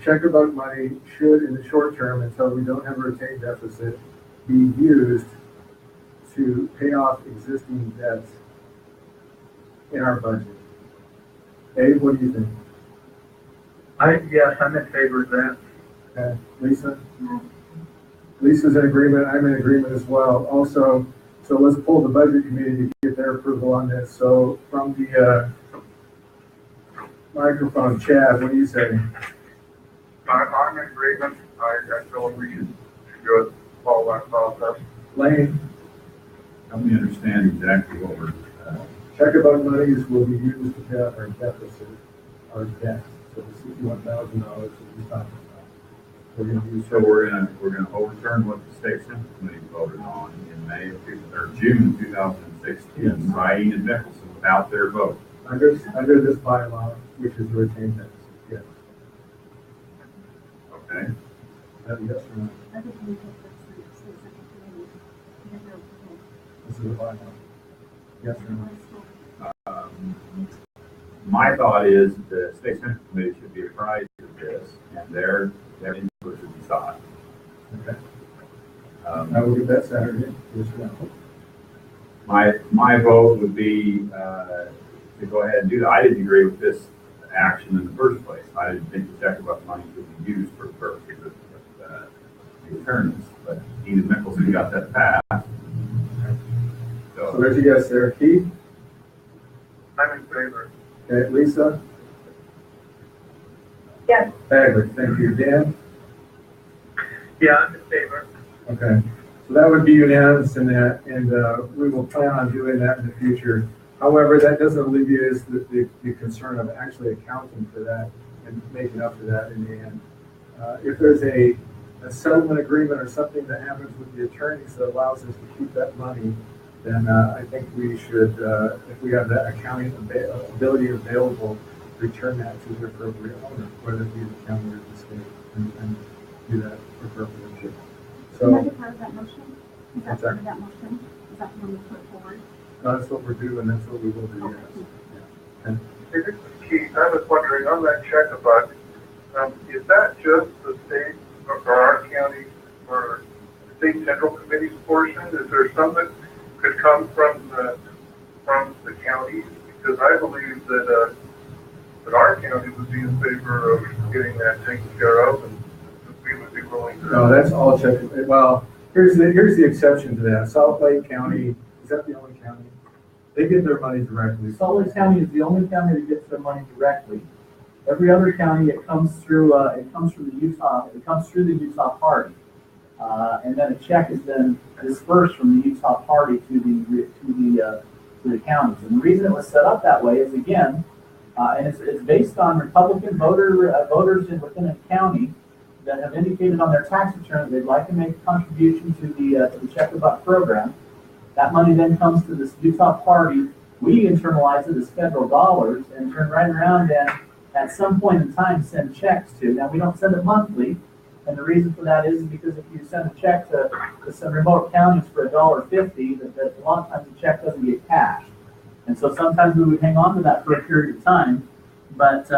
checkbook money should, in the short term, until we don't have a retained deficit, be used to pay off existing debts in our budget. Abe, what do you think? Yes, I'm in favor of that. Okay. Lisa? Lisa's in agreement. I'm in agreement as well. Also, so let's pull the budget committee to get their approval on this. So from the microphone, Chad, what do you say? I'm in agreement. I feel we should go follow that process. Lane? Help me understand exactly what we're, Checkbook monies will be used to pay off our deficit, our debt. So the $61,000 that we talked about. We're going to use. so we're gonna overturn what the state central committee voted on in June 2016, Yes. by Enid Mickelson without their vote. Under this bylaw, which is the retained deficit. Yes. Okay. Yes or no? This is a bylaw. Yes or no? My thought is the state central committee should be apprised of this, and their input should be sought. Okay. I will get that Saturday. Yes or no? My vote would be to go ahead and do that. I didn't agree with this action in the first place. I didn't think the checkbook money could be used for the purposes of the attorneys, but Enid Mickelson got that passed. So there's a yes there. Keith? I'm in favor. Okay, Lisa? Yes. Bagley, thank you. Dan? Yeah, I'm in favor. Okay, so that would be unanimous in that, and we will plan on doing that in the future. However, that doesn't alleviate us the concern of actually accounting for that and making up for that in the end. If there's a settlement agreement or something that happens with the attorneys that allows us to keep that money, then I think we should, if we have that accounting ability available, return that to the appropriate owner, whether it be the county or the state, and do that appropriately. Can I So be part of that motion? Is that What's part that? of that motion? Is that the one we put forward? that's what we're doing, that's what we will do, yes. Yeah. Hey, this is Keith. I was wondering on that checkbook, is that just the state or our county or state central committee's portion? Is there some that could come from the counties? Because I believe that our county would be in favor of getting that taken care of, and we would be willing to. No, that's all check. Well, here's the exception to that. Salt Lake County, is that the only county? They get their money directly. Salt Lake County is the only county that gets their money directly. Every other county, it comes through the Utah party. And then a check is then dispersed from the Utah party to the counties. And the reason it was set up that way is, again, and it's based on Republican voters within a county that have indicated on their tax return that they'd like to make a contribution to the check-a-buck program. That money then comes to this Utah party. We internalize it as federal dollars and turn right around and at some point in time send checks to. Now, we don't send it monthly. And the reason for that is because if you send a check to some remote counties for $1.50, that a lot of times the check doesn't get cashed. And so sometimes we would hang on to that for a period of time, but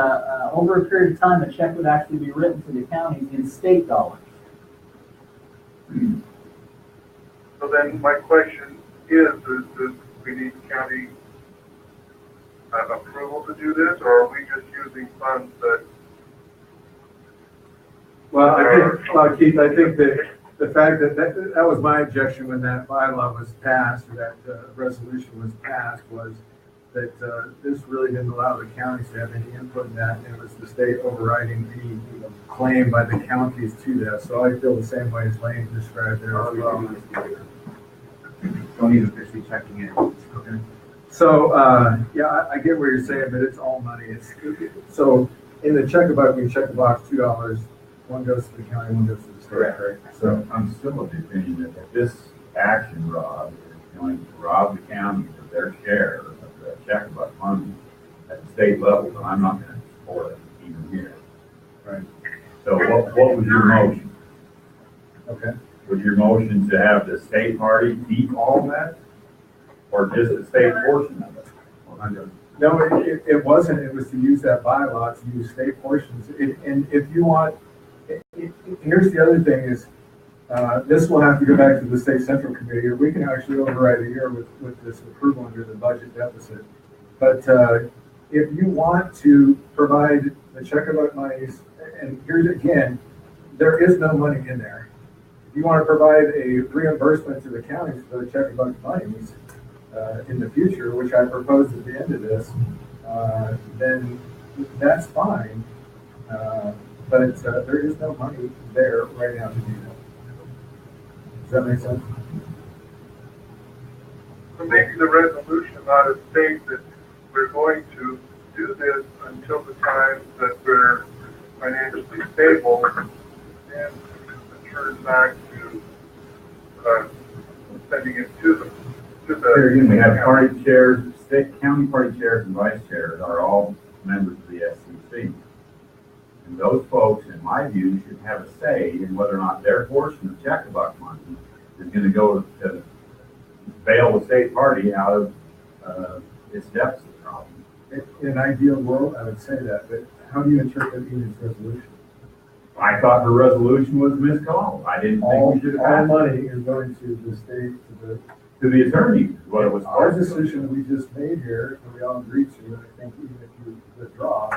over a period of time, a check would actually be written to the county in state dollars. So then my question is we need county approval to do this, or are we just using funds that? Well, Keith, I think that the fact that was my objection when that bylaw was passed, or that resolution was passed, was that this really didn't allow the counties to have any input in that. It was the state overriding any claim by the counties to that. So I feel the same way as Lane described there. Don't need officially checking in. Okay. So, yeah, I get what you're saying, but it's all money. So in the checkbook, we check the box $2. One goes to the county, one goes to the state. Correct. So I'm still of the opinion that this action, Rob, is going to rob the counties of their share of the checkbook money at the state level, but I'm not gonna support it even here. Right. So what was your motion? Okay. Was your motion to have the state party keep all that? Or just the state portion of it? No, it wasn't. It was to use that bylaw to use state portions. And if you want, here's the other thing is, this will have to go back to the state central committee, or we can actually override a year with this approval under the budget deficit. But if you want to provide the checkbook monies, and here's again, there is no money in there. If you want to provide a reimbursement to the counties for the checkbook monies in the future, which I proposed at the end of this, then that's fine. But there is no money there right now to do that. Does that make sense? So maybe the resolution ought to state that we're going to do this until the time that we're financially stable and return back to sending it to the. Here again, we have party chairs, state county party chairs and vice chairs are all members of the SCC. And those folks, in my view, should have a say in whether or not their portion of checkbook money is going to go to bail the state party out of its deficit problem. In an ideal world, I would say that, but how do you interpret Enid's resolution? I thought her resolution was miscalled. I didn't think we should have All passed money is going to the state, to the attorney, what it was. our decision we just made here, and we all agreed to, and I think even if you withdraw,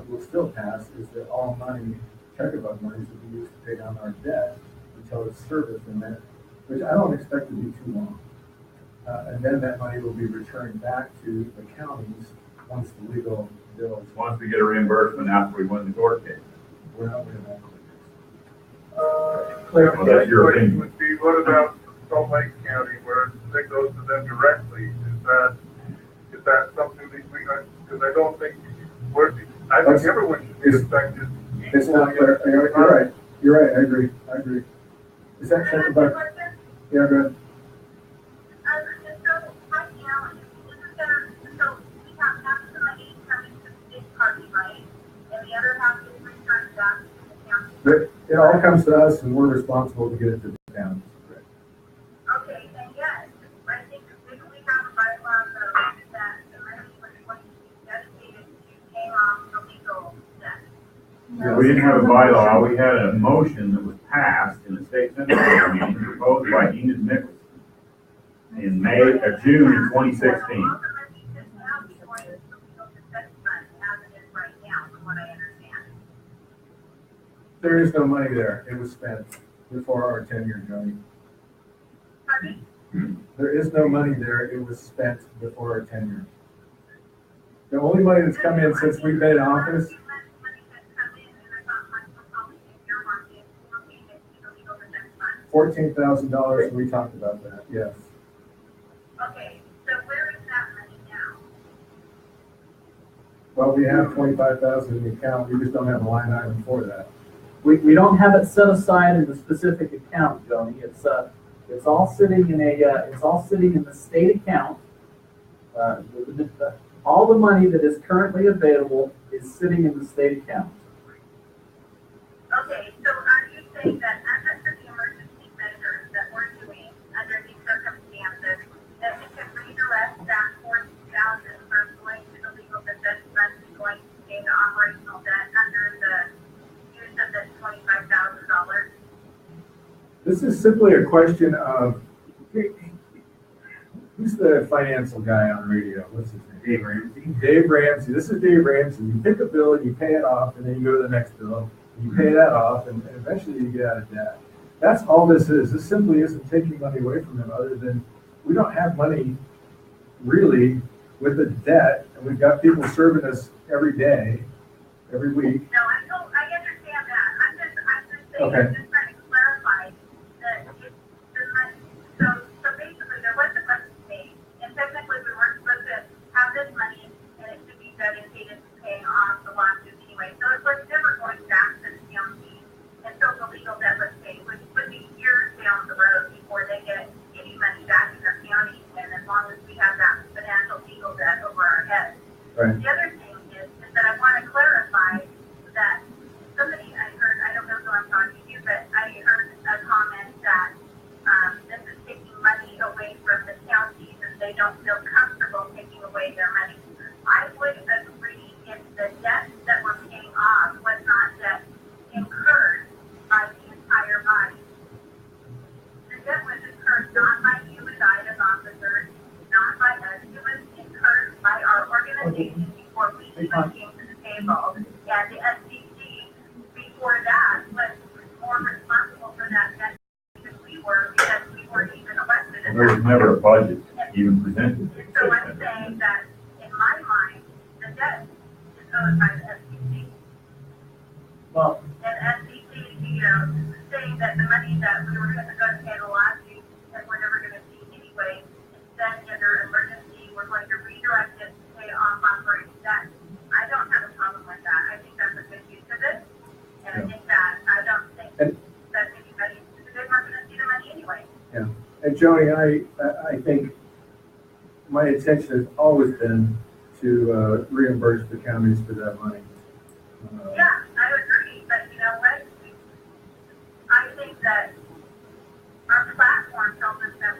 will still pass, is that all money, checkbook monies will be used to pay down our debt until it's serviced in that, which I don't expect to be too long. And then that money will be returned back to the counties once the legal bills. Once we get a reimbursement after we win the court case. We're not winning that. Well, that's your question opinion. would be, what about Salt Lake County where it goes to them directly? Is that something that we, because I don't think, I think everyone should be affected. It's not clear. You're right. You're right. I agree. Is that checkbook? Yeah, go ahead. So right now, so we have half the money coming to the state party, right? And the other half is returned back to the county. But it all comes to us, and we're responsible to get it to the towns. Okay, and yes, I think if we have a bylaw that the money was going to be dedicated to paying off the legal debt. We didn't have a bylaw, we had a motion that was passed in the state senate meeting proposed by Enid Nicholson in June 2016. All the money should now be going to the legal defense fund as it is right now, from what I understand. There is no money there. It was spent before our tenure, Johnny. Pardon? There is no money there. It was spent before our tenure. The only money that's come in since we've been in office, $14,000. We talked about that. Yes. Okay, so where is that money now? Well, we have 25,000 in the account. We just don't have a line item for that. We don't have it set aside in a specific account, Joni. It's all sitting in the state account. All the money that is currently available is sitting in the state account. Okay, so are you saying that under the emergency measures that we're doing under these circumstances, that we could redirect that This is simply a question of, who's the financial guy on radio? What's his name? Dave Ramsey. Dave Ramsey. This is Dave Ramsey. You pick a bill and you pay it off, and then you go to the next bill, and you pay that off, and eventually you get out of debt. That's all this is. This simply isn't taking money away from them, other than we don't have money really with the debt, and we've got people serving us every day, every week. No, I understand that. I'm just saying, Okay. I'm just trying to clarify that it's the money. So basically, there was a budget made, and technically we weren't supposed to have this money, and it should be dedicated to paying off the lawsuit anyway. So it was never going back to the county until the legal debt was paid, which would be years down the road before they get any money back in their county, and as long as we have that financial legal debt over our heads. Right. The other thing is that I want to clarify that somebody I heard, I don't know who I'm talking to, but I heard a comment that this is taking money away from the counties and they don't feel comfortable taking away their money. I would agree if the debt that we're paying off was not debt incurred by the entire body. The debt was incurred not by you and I as officers, not by us. It was incurred by our organization before we even came to the table. And the SEC before that was more responsible for that debt than we were, because we weren't even elected. There was never a budget even presented. So I'm saying that in my mind, the debt is owed by the SEC. Well, And SEC, saying that the money that we were going to go to pay the lawsuit that we're never going to see anyway, instead under emergency, we're going to redirect it to pay off operating debt. I don't have a problem with that. I think that's a good use of it. And I think that, I don't think that anybody, they weren't going to see the money anyway. Yeah. And Joni, I think my intention has always been to reimburse the counties for that money. Yeah, I agree, but you know what? I think that our platform tells us that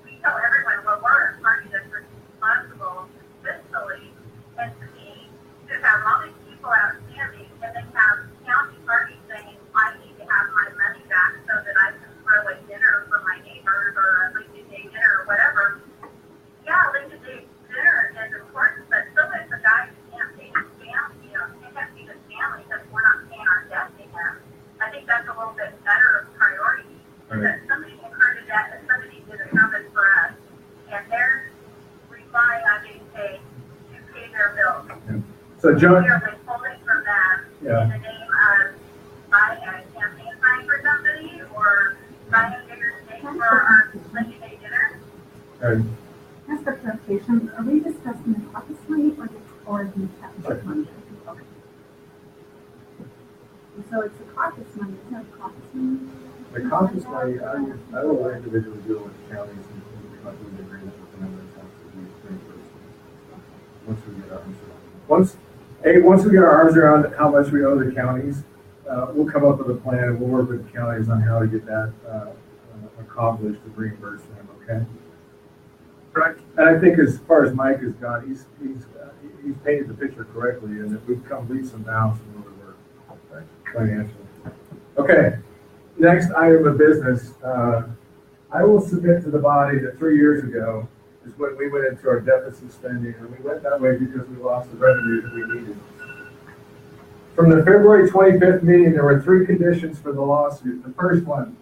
we tell everyone, well, we're a party that's responsible fiscally, and to me, to have all these people outstanding, and then have county parties saying, I need to have my money back so that I can throw a dinner for my neighbors, or a Lincoln Day dinner, or whatever. Yeah, Lincoln Day dinner is important, but so is the guy who can't pay his family, he can't feed his family because we're not paying our debt to him. I think that's a little bit better priority, is that somebody incurred a debt and somebody did a service for us, and they're relying on getting paid to pay their bills. So Joni, We are withholding from them in the name of buying a campaign sign for somebody, or buying a bigger steak for our Lincoln Day dinner. Just for clarification, are we discussing the caucus money or the township money? Okay. So it's the caucus money, it's not the caucus money? the caucus money, I will let individuals deal with the counties and come to an agreement with the number of towns that we reimburse. Once we get our arms around. Once we get our arms around how much we owe the counties, we'll come up with a plan and we'll work with the counties on how to get that accomplished to reimburse them, okay? Right. And I think as far as Mike has gone, he's painted the picture correctly, and that we've come leaps and bounds from where we were financially. Okay, next item of business. I will submit to the body that 3 years ago is when we went into our deficit spending, and we went that way because we lost the revenue that we needed. From the February 25th meeting, there were 3 conditions for the lawsuit. The first one,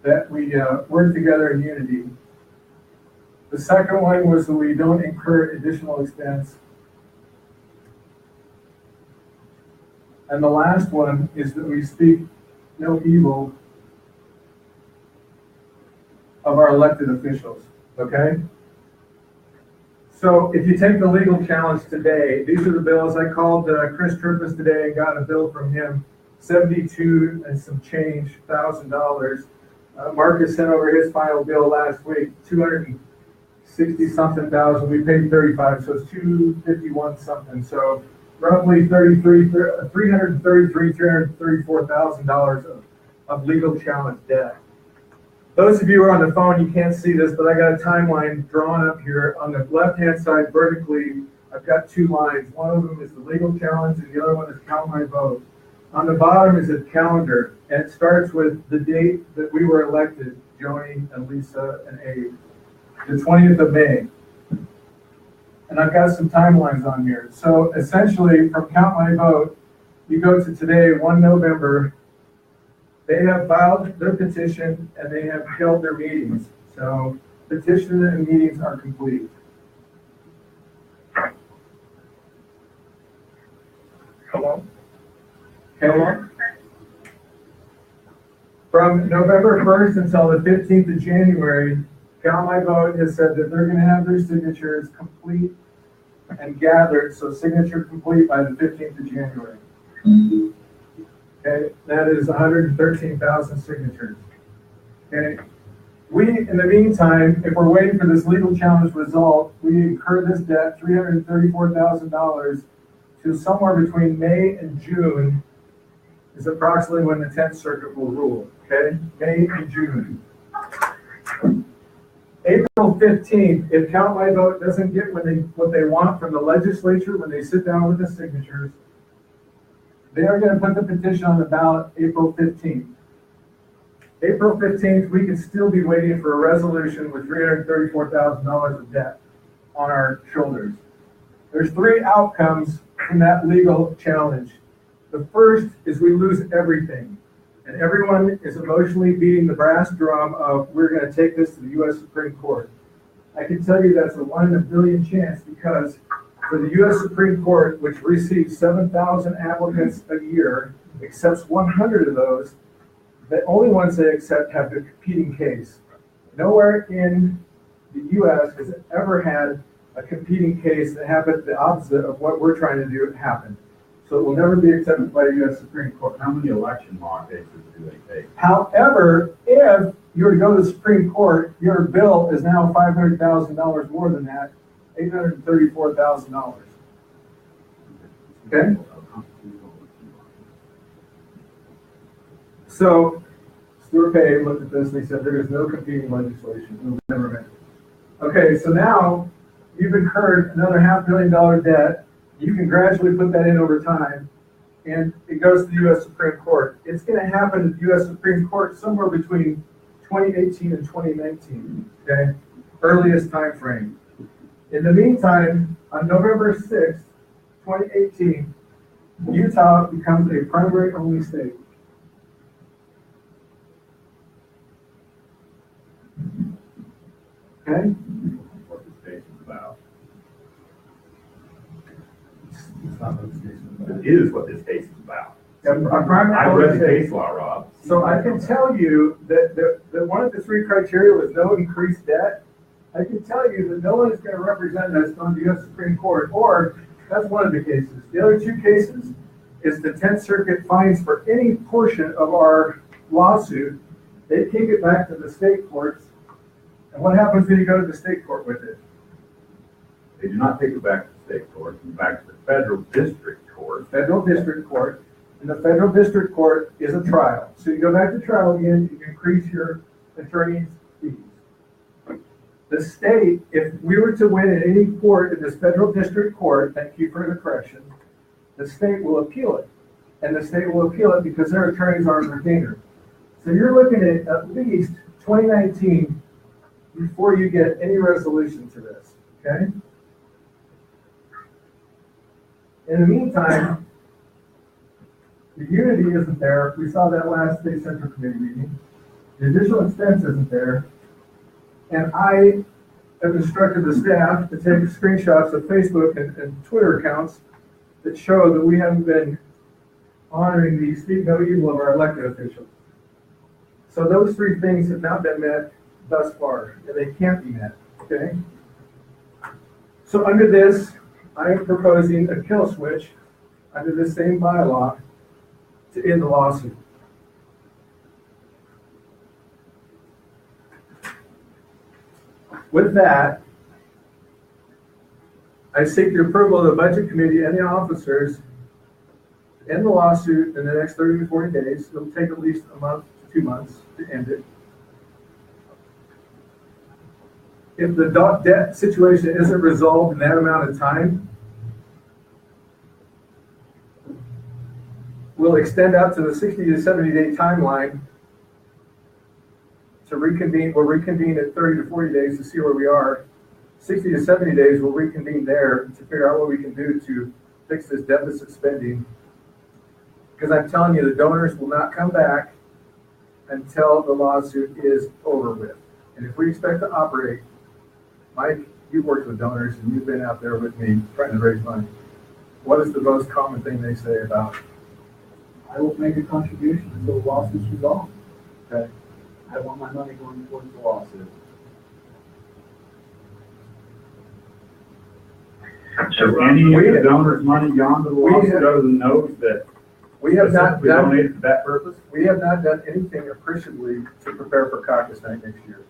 that we work together in unity. The second one was that we don't incur additional expense. And the last one is that we speak no evil of our elected officials, okay? So if you take the legal challenge today, these are the bills. I called Chris Turpus today and got a bill from him, $72 and some change $1,000. Marcus sent over his final bill last week, $260-something thousand. We paid 35, so it's 251 something. So roughly $334,000 of legal challenge debt. Those of you who are on the phone, you can't see this, but I got a timeline drawn up here. On the left-hand side, vertically, I've got 2 lines. One of them is the legal challenge, and the other one is count my vote. On the bottom is a calendar, And it starts with the date that we were elected, Joni and Lisa and Abe, the 20th of May. And I've got some timelines on here. So essentially, from Count My Vote, you go to today, 1 November, they have filed their petition and they have held their meetings. So petition and meetings are complete. Hello? Okay. From November 1st until the 15th of January, Count My Vote has said that they're going to have their signatures complete and gathered, so signature complete by the 15th of January. Okay, that is 113,000 signatures. Okay, we, in the meantime, if we're waiting for this legal challenge result, we incur this debt, $334,000, to somewhere between May and June is approximately when the 10th Circuit will rule. Okay, May and June. April 15th, if Count My Vote doesn't get what they want from the legislature when they sit down with the signatures, they are going to put the petition on the ballot April 15th. April 15th, we could still be waiting for a resolution with $334,000 of debt on our shoulders. There's 3 outcomes from that legal challenge. The first is we lose everything. And everyone is emotionally beating the brass drum of, we're going to take this to the U.S. Supreme Court. I can tell you that's a 1 in a billion chance, because for the U.S. Supreme Court, which receives 7,000 applicants a year, accepts 100 of those, the only ones they accept have the competing case. Nowhere in the U.S. has ever had a competing case that happened the opposite of what we're trying to do happen. So it will never be accepted by the U.S. Supreme Court. How many election law cases do they take? However, if you were to go to the Supreme Court, your bill is now $500,000 more than that, $834,000. Okay? So Stuart Pay looked at this and he said there is no competing legislation. It was never meant. Okay, so now you've incurred another $500,000 debt. You can gradually put that in over time, and it goes to the U.S. Supreme Court. It's going to happen at the U.S. Supreme Court somewhere between 2018 and 2019, okay? Earliest time frame. In the meantime, on November 6th, 2018, Utah becomes a primary-only state. Okay? What this case is about. It's not what this case is about. It is what this case is about. A primary I only read the state. case law, Rob. So I can tell you that one of the 3 criteria was no increased debt. I can tell you that no one is going to represent us on the U.S. Supreme Court, or that's one of the cases. The other 2 cases is the 10th Circuit fines for any portion of our lawsuit. They take it back to the state courts. And what happens when you go to the state court with it? They do not take it back to the state court, back to the federal district court. Federal district court. And the federal district court is a trial. So you go back to trial again, you increase your attorney's fees. The state, if we were to win in any court in this federal district court, thank you for the correction, the state will appeal it. And the state will appeal it because their attorneys are on retainer. So you're looking at least 2019 before you get any resolution to this, okay? In the meantime, the unity isn't there. We saw that last state central committee meeting. The additional expense isn't there. And I have instructed the staff to take screenshots of Facebook and Twitter accounts that show that we haven't been honoring the speak no evil of our elected officials. So those 3 things have not been met thus far, and they can't be met, okay? So under this, I am proposing a kill switch under the same bylaw to end the lawsuit. With that, I seek the approval of the Budget Committee and the officers to end the lawsuit in the next 30 to 40 days. It'll take at least a month to 2 months to end it. If the debt situation isn't resolved in that amount of time, we'll extend out to the 60 to 70 day timeline to reconvene. We'll reconvene at 30 to 40 days to see where we are. 60 to 70 days, we'll reconvene there to figure out what we can do to fix this deficit spending. Because I'm telling you, the donors will not come back until the lawsuit is over with. And if we expect to operate, Mike, you've worked with donors and you've been out there with me trying to raise money. What is the most common thing they say about? I will make a contribution until the lawsuit's resolved. Okay. I want my money going towards the lawsuit. So any of the donors' money gone to the lawsuit other than those that we have not done donated for that purpose? We have not done anything appreciably to prepare for caucus night next year.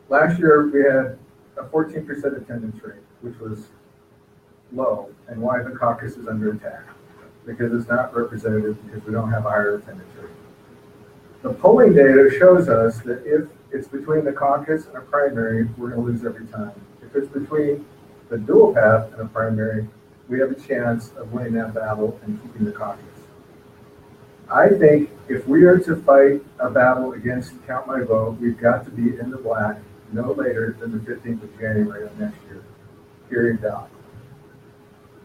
Last year, we had a 14% attendance rate, which was low, and why the caucus is under attack. Because it's not representative, because we don't have a higher attendance rate. The polling data shows us that if it's between the caucus and a primary, we're going to lose every time. If it's between the dual path and a primary, we have a chance of winning that battle and keeping the caucus. I think if we are to fight a battle against Count My Vote, we've got to be in the black no later than the 15th of January of next year. Period. Dot.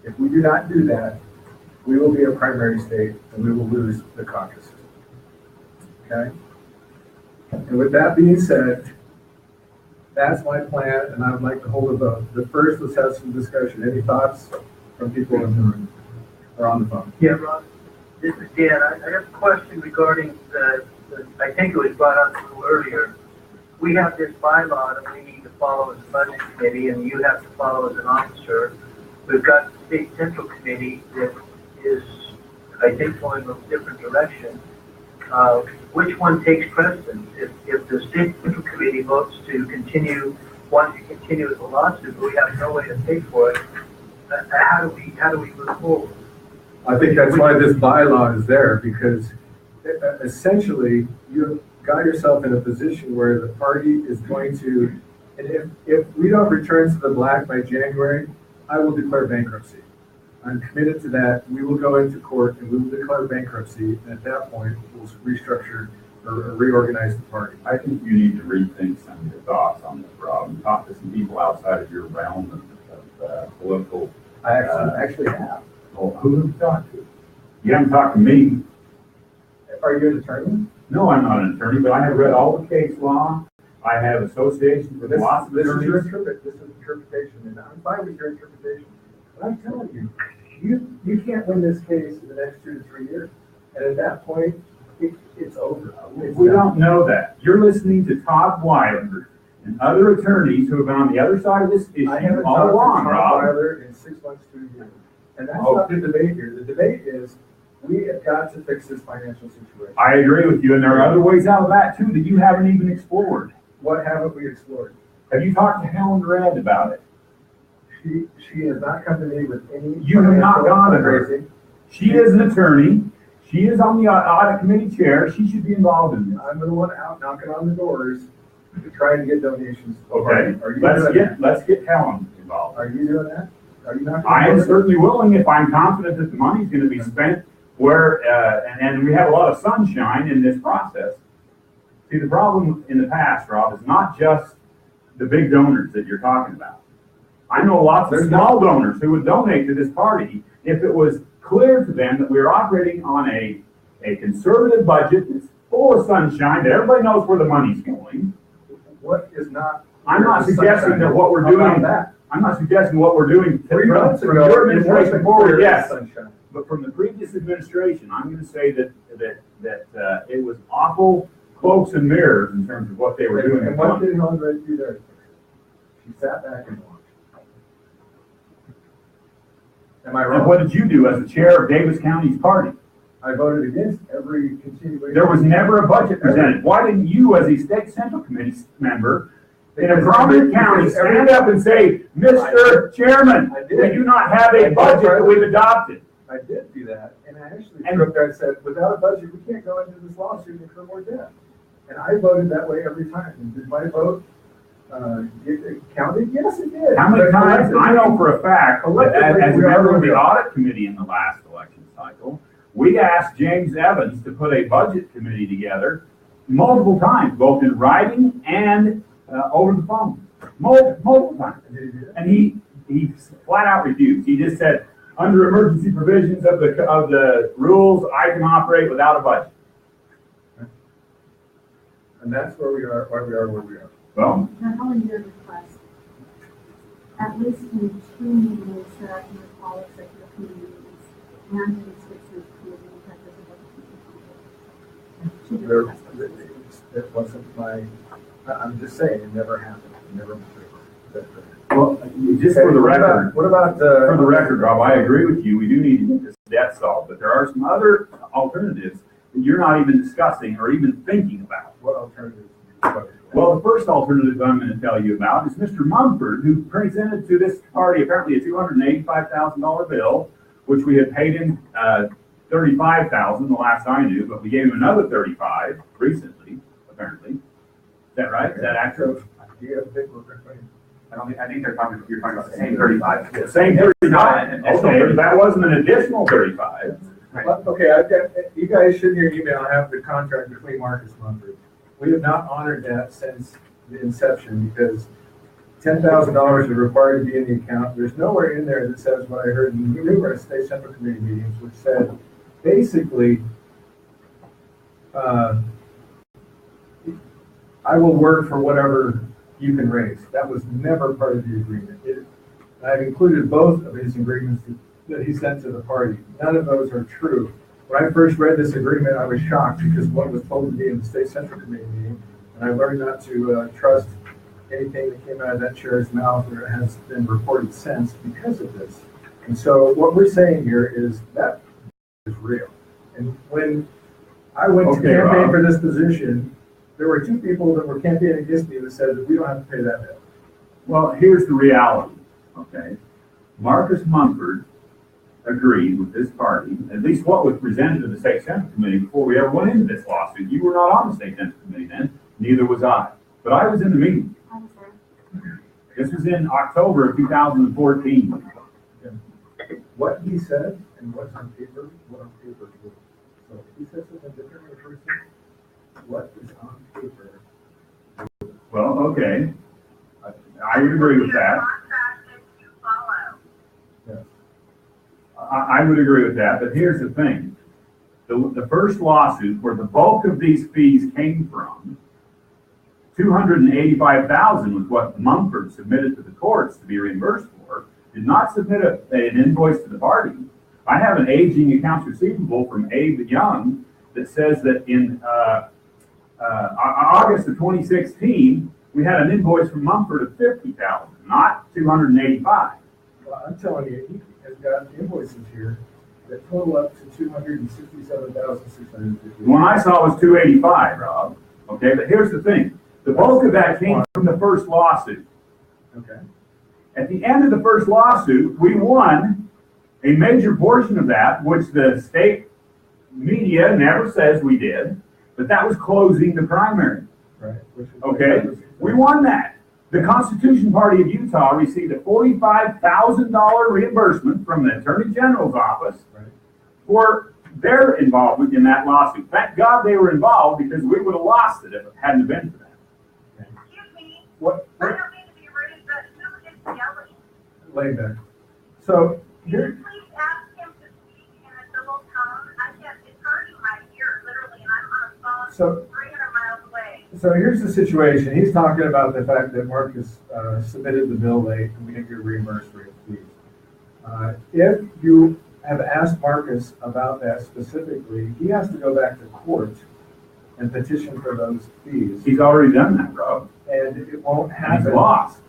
If we do not do that, we will be a primary state and we will lose the caucus. Okay? And with that being said, that's my plan, and I would like to hold a vote. But first, let's have some discussion. Any thoughts from people in the room or on the phone? Yeah, Rob, this is Dan. I have a question regarding I think it was brought up a little earlier. We have this bylaw that we need to follow as a budget committee, and you have to follow as an officer. We've got the state central committee that is, I think, going in a different direction. Which one takes precedence? If the state central committee votes to continue, wants to continue with the lawsuit, but we have no way to pay for it, how do we move forward? I think that's why this bylaw is there, because essentially you got yourself in a position where the party is going to, and if we don't return to the black by January, I will declare bankruptcy. I'm committed to that. We will go into court and we will declare bankruptcy. And at that point, we'll restructure or reorganize the party. I think you need to rethink some of your thoughts on this, Rob, and talk to some people outside of your realm of political. I actually have. Well, who have you talked to? You haven't talked to me. Are you an attorney? No, I'm not an attorney, but I have read all the case law. I have associations with lots of This is attorneys. your interpretation, and I'm fine with your interpretation. But I'm telling you, you can't win this case in the next 2 to 3 years. And at that point, it's over. We don't know that. You're listening to Todd Weiler and other attorneys who have been on the other side of this issue I haven't all talked along, to Tom Rob. Weiler in 6 months to a year. And that's not the debate here. The debate is, we have got to fix this financial situation. I agree with you, and there are other ways out of that too that you haven't even explored. What haven't we explored? Have you talked to Helen Red about it? She has not come to me with any. You have not gone to her. fundraising. She is an attorney. She is on the audit committee chair. She should be involved in this. I'm the one out knocking on the doors to try to get donations. Okay, Are you doing that? let's get Helen involved. Are you doing that? Are you not? I am certainly willing if I'm confident that the money's going to be spent where, and we have a lot of sunshine in this process. See, the problem in the past, Rob, is not just the big donors that you're talking about. I know lots of small donors who would donate to this party if it was clear to them that we are operating on a conservative budget that's full of sunshine, that everybody knows where the money's going. What is not? I'm not suggesting that what we're doing, I'm not suggesting what we're doing from 3 months ago, your administration forward, yes. Sunshine. But from the previous administration, I'm going to say that it was awful cloaks and mirrors in terms of what they were doing. And what did Helen Red do there? She sat back and watched. Am I wrong? And what did you do as the chair of Davis County's party? I voted against every continuation. There was never a budget presented. Why didn't you, as a state central committee member in a prominent county, stand up and say, Mr. Chairman, we do not have a budget that we've adopted? I did do that, and I actually stood up there and said, without a budget, we can't go into this lawsuit and incur more debt. And I voted that way every time. And did my vote get counted? Yes, it did. How many times? I know for a fact, as a collectively, member of the audit committee in the last election cycle, We asked James Evans to put a budget committee together multiple times, both in writing and over the phone, multiple times. And he flat out refused. He just said, under emergency provisions of the rules, I can operate without a budget. And that's where we are, where we are. Well, Not only your request, at least in 2 meetings that I can recall, executive committee meetings, and in the state senate committee, that there's a budget committee. It wasn't I'm just saying, it never happened, it never materialized. well, just for the record, What about, for the record, Rob, I agree with you. We do need to get this debt solved, but there are some other alternatives that you're not even discussing or even thinking about. what alternatives? Well, the first alternative I'm going to tell you about is Mr. Mumford, who presented to this party apparently a $285,000 bill, which we had paid him $35,000 the last I knew, but we gave him another $35,000 recently, apparently. Is that right? Is that accurate? Do you have a big worker? I think you're talking about the same 35. The same 35. Okay, that wasn't an additional 35. Okay, I've got, you guys should in your email have the contract between Marcus Mumford. We have not honored that since the inception because $10,000 is required to be in the account. There's nowhere in there that says what I heard in numerous state central committee meetings, which said basically, I will work for whatever you can raise. That was never part of the agreement. I've included both of his agreements that he sent to the party. None of those are true. When I first read this agreement, I was shocked because what was told to me in the state central committee meeting, and I learned not to trust anything that came out of that chair's mouth or has been reported since because of this. And so what we're saying here is that is real. And when I went to campaign for this position, there were 2 people that were campaigning against me that said that we don't have to pay that bill. Well, here's the reality, okay? Marcus Mumford agreed with this party, at least what was presented to the State Central Committee before we ever went into this lawsuit. You were not on the State Central Committee then, neither was I. But I was in the meeting. I was there. This was in October of 2014. What he said and what's on paper, what on paper is good. So if he says something different in person, what is on paper? Well, okay. I would agree with that. I would agree with that, but here's the thing. The first lawsuit where the bulk of these fees came from, $285,000 was what Mumford submitted to the courts to be reimbursed for, did not submit an invoice to the party. I have an aging accounts receivable from Abe Young that says that in August of 2016, we had an invoice from Mumford of $50,000, not $285,000. Well, I'm telling you, he has got invoices here that total up to $267,650. The one I saw was $285,000, Rob. Okay, but here's the thing. The bulk of that came from the first lawsuit. Okay. At the end of the first lawsuit, we won a major portion of that, which the state media never says we did, but that was closing the primary. Right. Okay, we won that. The Constitution Party of Utah received a $45,000 reimbursement from the Attorney General's office for their involvement in that lawsuit. Thank God they were involved because we would have lost it if it hadn't been for that. Excuse me, What? I don't mean to be rude, but who is yelling? Lay back. So Can you here, please ask him to speak in a civil tone? It's hurting my ear, literally, and I'm on a phone So- 300 miles away. so here's the situation. He's talking about the fact that Marcus submitted the bill late and we didn't get reimbursed for his fees. If you have asked Marcus about that specifically, he has to go back to court and petition for those fees. He's already done that, Rob. And it won't And happen. he's lost.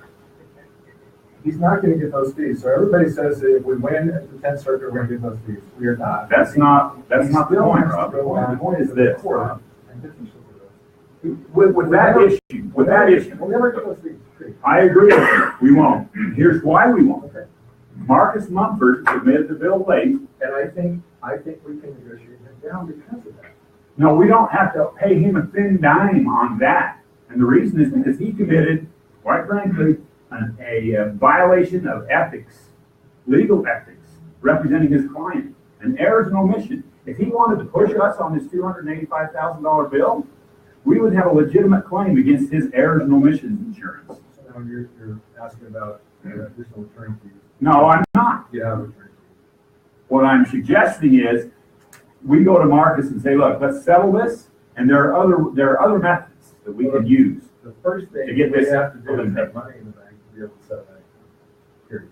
He's not gonna get those fees. So everybody says that if we win at the 10th Circuit, we're gonna get those fees. We are not. That's not He the still point, has to Rob. go on The point is to this, court Rob. and petition for those. With that issue, We'll never get those fees. I agree with you. We won't. Here's why we won't. Okay. Marcus Mumford submitted the bill late. And I think we can negotiate him down because of that. No, we don't have to pay him a thin dime on that. And the reason is because he committed, quite frankly, a violation of ethics, legal ethics, representing his client, an error and omission. If he wanted to push us on this $285,000 bill, we would have a legitimate claim against his errors and omissions insurance. So now you're asking about additional attorney fees. No, I'm not. You have attorney fees. What I'm suggesting is we go to Marcus and say, look, let's settle this, and there are other methods that we can use. The first thing To get we this have to do is eliminated. have money in the bank to be able to settle that. Period.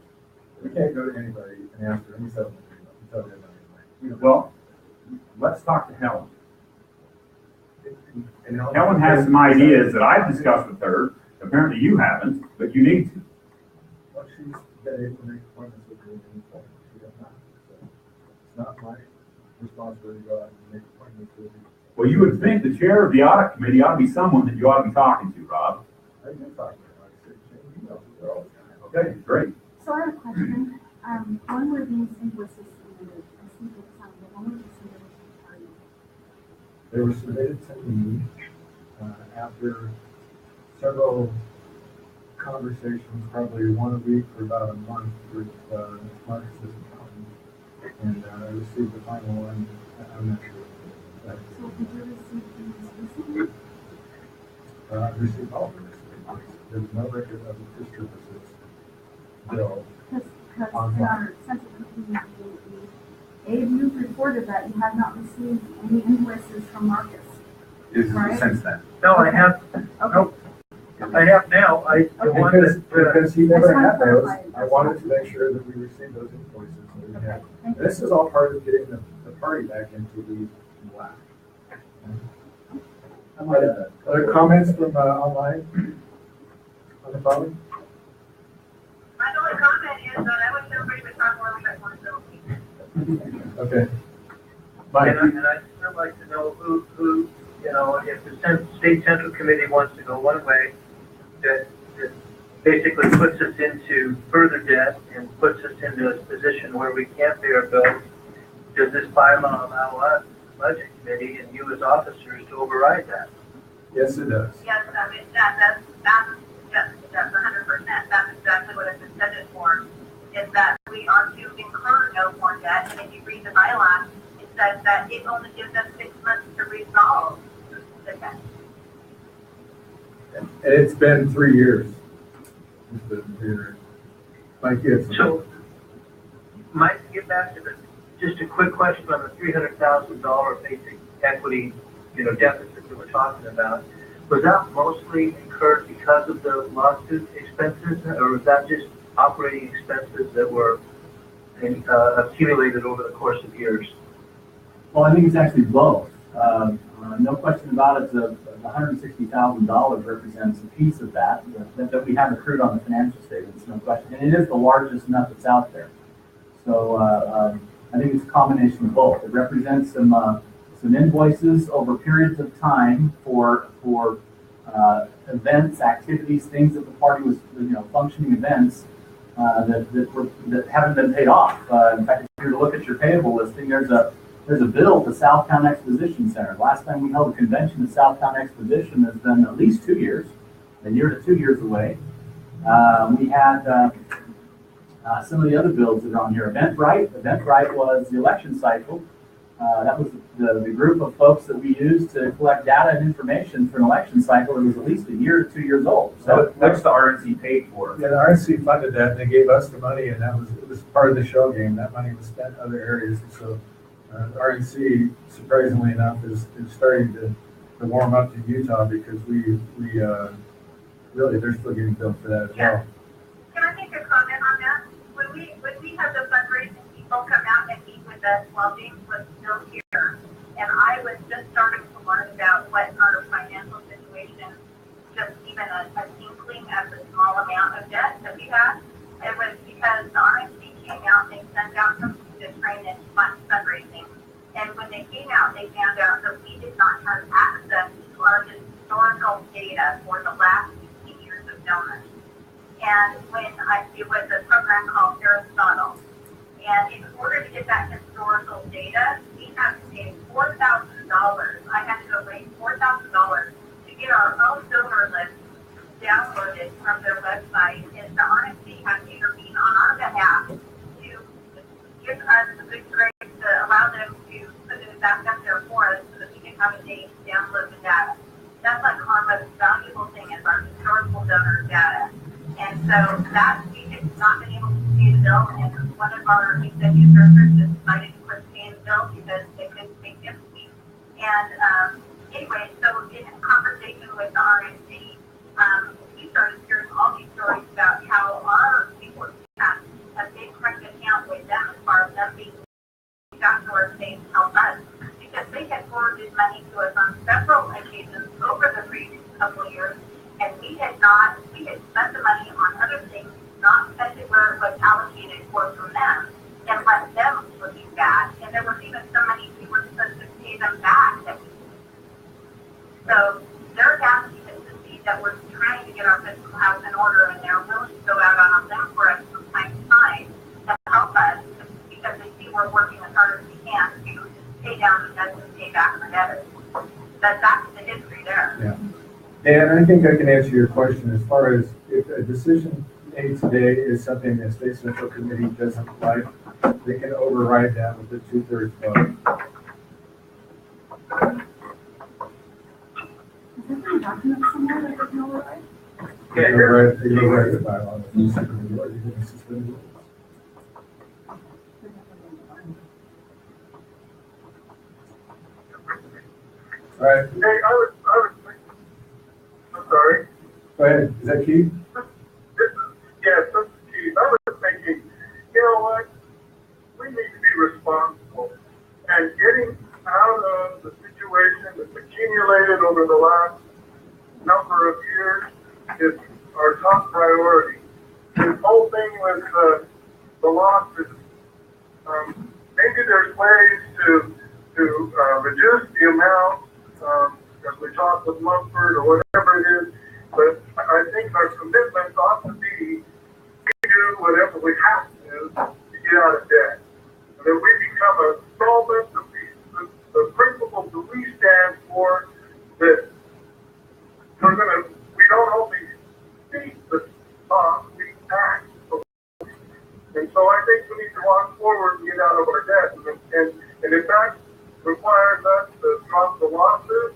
We can't go to anybody and ask for any settlement agreement until we have money in the bank. We don't- Well, let's talk to Helen. And Helen has some ideas that I've discussed with her. Apparently you haven't, but you need to. Well, she's been able to make appointments with me at any point. She does not. So it's not my responsibility to go out and make appointments with you. Well, you would think the chair of the audit committee ought to be someone that you ought to be talking to, Rob. I've been talking to her. I said, you know, they're all the time. Okay, great. So I have a question. When were these invoices submitted? I see that some of them were submitted to the party. They were submitted to me after several conversations, probably one a week for about a month with Marcus's accountant. And I received the final one. I'm not sure. So did you receive these recently? I received all of them. There was no record of the disturbances bill. Because in our sensitive community, Abe, you reported that you had not received any invoices from Marcus. Is Right. since then. No, I have, Okay. I have now, the one Because he never I just had those, wanna clarify. I wanted to make sure that we received those invoices. And we Okay, had. thank you. This is all part of getting the party back into the black. Other comments from online on the phone? My only comment is that I wish everybody would talk more about one bill. Okay. Mike, and I'd still like to know who, you know, if the state central committee wants to go one way, that basically puts us into further debt and puts us into a position where we can't pay our bills, does this bylaw allow us, budget committee, and you as officers to override that? yes, it does. Yes, I mean, that's 100%. That's exactly what it's intended for, is that we are to incur no more debt. And if you read the bylaw, it says that it only gives us 6 months to resolve the debt. And it's been 3 years. It's been 3 years. Mike, yes. So, Mike, to get back to just a quick question on the $300,000 basic equity, deficit that we're talking about. Was that mostly incurred because of the lawsuit expenses, or was that just operating expenses that were accumulated over the course of years? Well, I think it's actually both. No question about it, the $160,000 represents a piece of that we have accrued on the financial statements, no question. And it is the largest nut that's out there. So I think it's a combination of both. It represents some invoices over periods of time for events, activities, things that the party was, functioning events that haven't been paid off. In fact, if you were to look at your payable listing, there's a bill to Southtown Exposition Center. Last time we held a convention at Southtown Exposition has been at least 2 years, a year to 2 years away. We had some of the other bills that are on here. Eventbrite was the election cycle. That was the group of folks that we used to collect data and information for an election cycle that was at least a year to 2 years old. So That's the RNC paid for. Yeah, the RNC funded that, and they gave us the money, and it was part of the show game. That money was spent in other areas, and so the RNC, surprisingly enough, is starting to warm up to Utah because we really, they're still getting billed for that as well. Can I make a comment on that? When we have the fundraising people come out and meet with us while James was still here, and I was just starting to learn about what our financial situation, just even a inkling of the small amount of debt that we had, it was because the RNC came out and sent out some to train in fundraising. And when they came out, they found out that we did not have access to our historical data for the last 15 years of donors. And it was a program called Aristotle. And in order to get that historical data, we had to pay $4,000. I had to go pay $4,000 to get our own donor list downloaded from their website. And the RNC had to intervene on our behalf to give us the good grace to allow them to put it back up there for us so that we can have a day to download the data. That's like our most valuable thing is our historical donor data. And so that we had not been able to pay the bill, and one of our executive directors just decided to quit paying the bill because they couldn't make ends meet. And anyway, so in a conversation with the RNC, we started hearing all these stories about how our people have a big credit account with them as far as them being back to our state to help us, because they had forwarded money to us on several occasions over the previous couple of years, and we had spent the money on other things, not spent it where it was allocated for from them, and let them looking bad. And there was even some money we were supposed to pay them back. So they're asking us to see that we're trying to get our fiscal house in order, and they're willing to go out on a limb for us from time to time to help us, because they see we're working as hard as we can to pay down the debts and pay back the debtors. But that's the history there. Yeah. Dan, I think I can answer your question as far as if a decision made today is something the State Central Committee doesn't like, they can override that with a 2/3 vote. Is there a document somewhere that they can override? They override the bylaw. You can suspend it. All right, Hey, I was thinking, I'm sorry. go ahead. Is that Keith? Yes, this is Keith. I was thinking, you know what? We need to be responsible. And getting out of the situation that's accumulated over the last number of years is our top priority. This whole thing with the losses, maybe there's ways to reduce the amount, as we talk with Mumford or whatever it is, but I think our commitment ought to be we do whatever we have to get out of debt. And then we become a solvent, the principles that we stand for, that we don't only speak the talk, we act. And so I think we need to walk forward and get out of our debt. And if that requires us to drop the losses,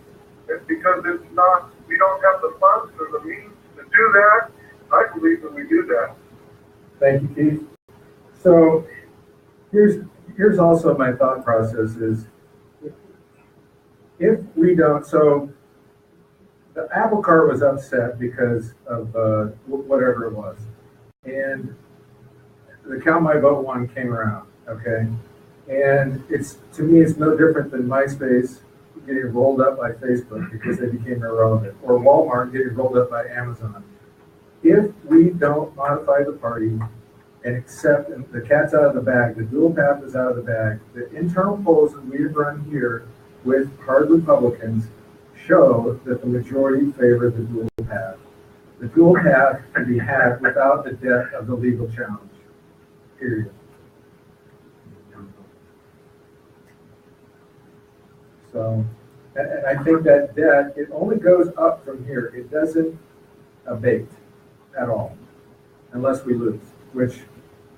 it's because we don't have the funds or the means to do that. I believe that we do that. Thank you, Keith. So here's also my thought process is if we don't, so the apple cart was upset because of whatever it was. And the Count My Vote one came around, okay? And to me, it's no different than MySpace getting rolled up by Facebook because they became irrelevant, or Walmart getting rolled up by Amazon. If we don't modify the party and accept, and the cat's out of the bag, the dual path is out of the bag, the internal polls that we've run here with hard Republicans show that the majority favor the dual path. The dual path can be had without the debt of the legal challenge, period. So, and I think that debt, it only goes up from here. It doesn't abate at all, unless we lose, which,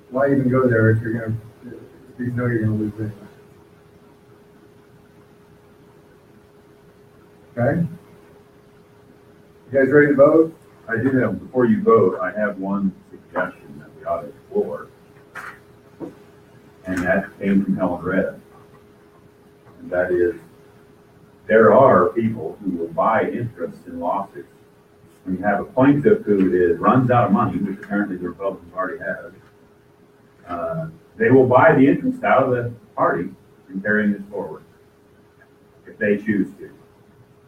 why even go there if you know you're gonna lose anyway? Okay? You guys ready to vote? I do have, before you vote, I have one suggestion that we ought to explore. And that came from Helen Red. And that is, there are people who will buy interest in lawsuits. When you have a plaintiff who runs out of money, which apparently the Republican Party has, they will buy the interest out of the party in carrying this forward, if they choose to.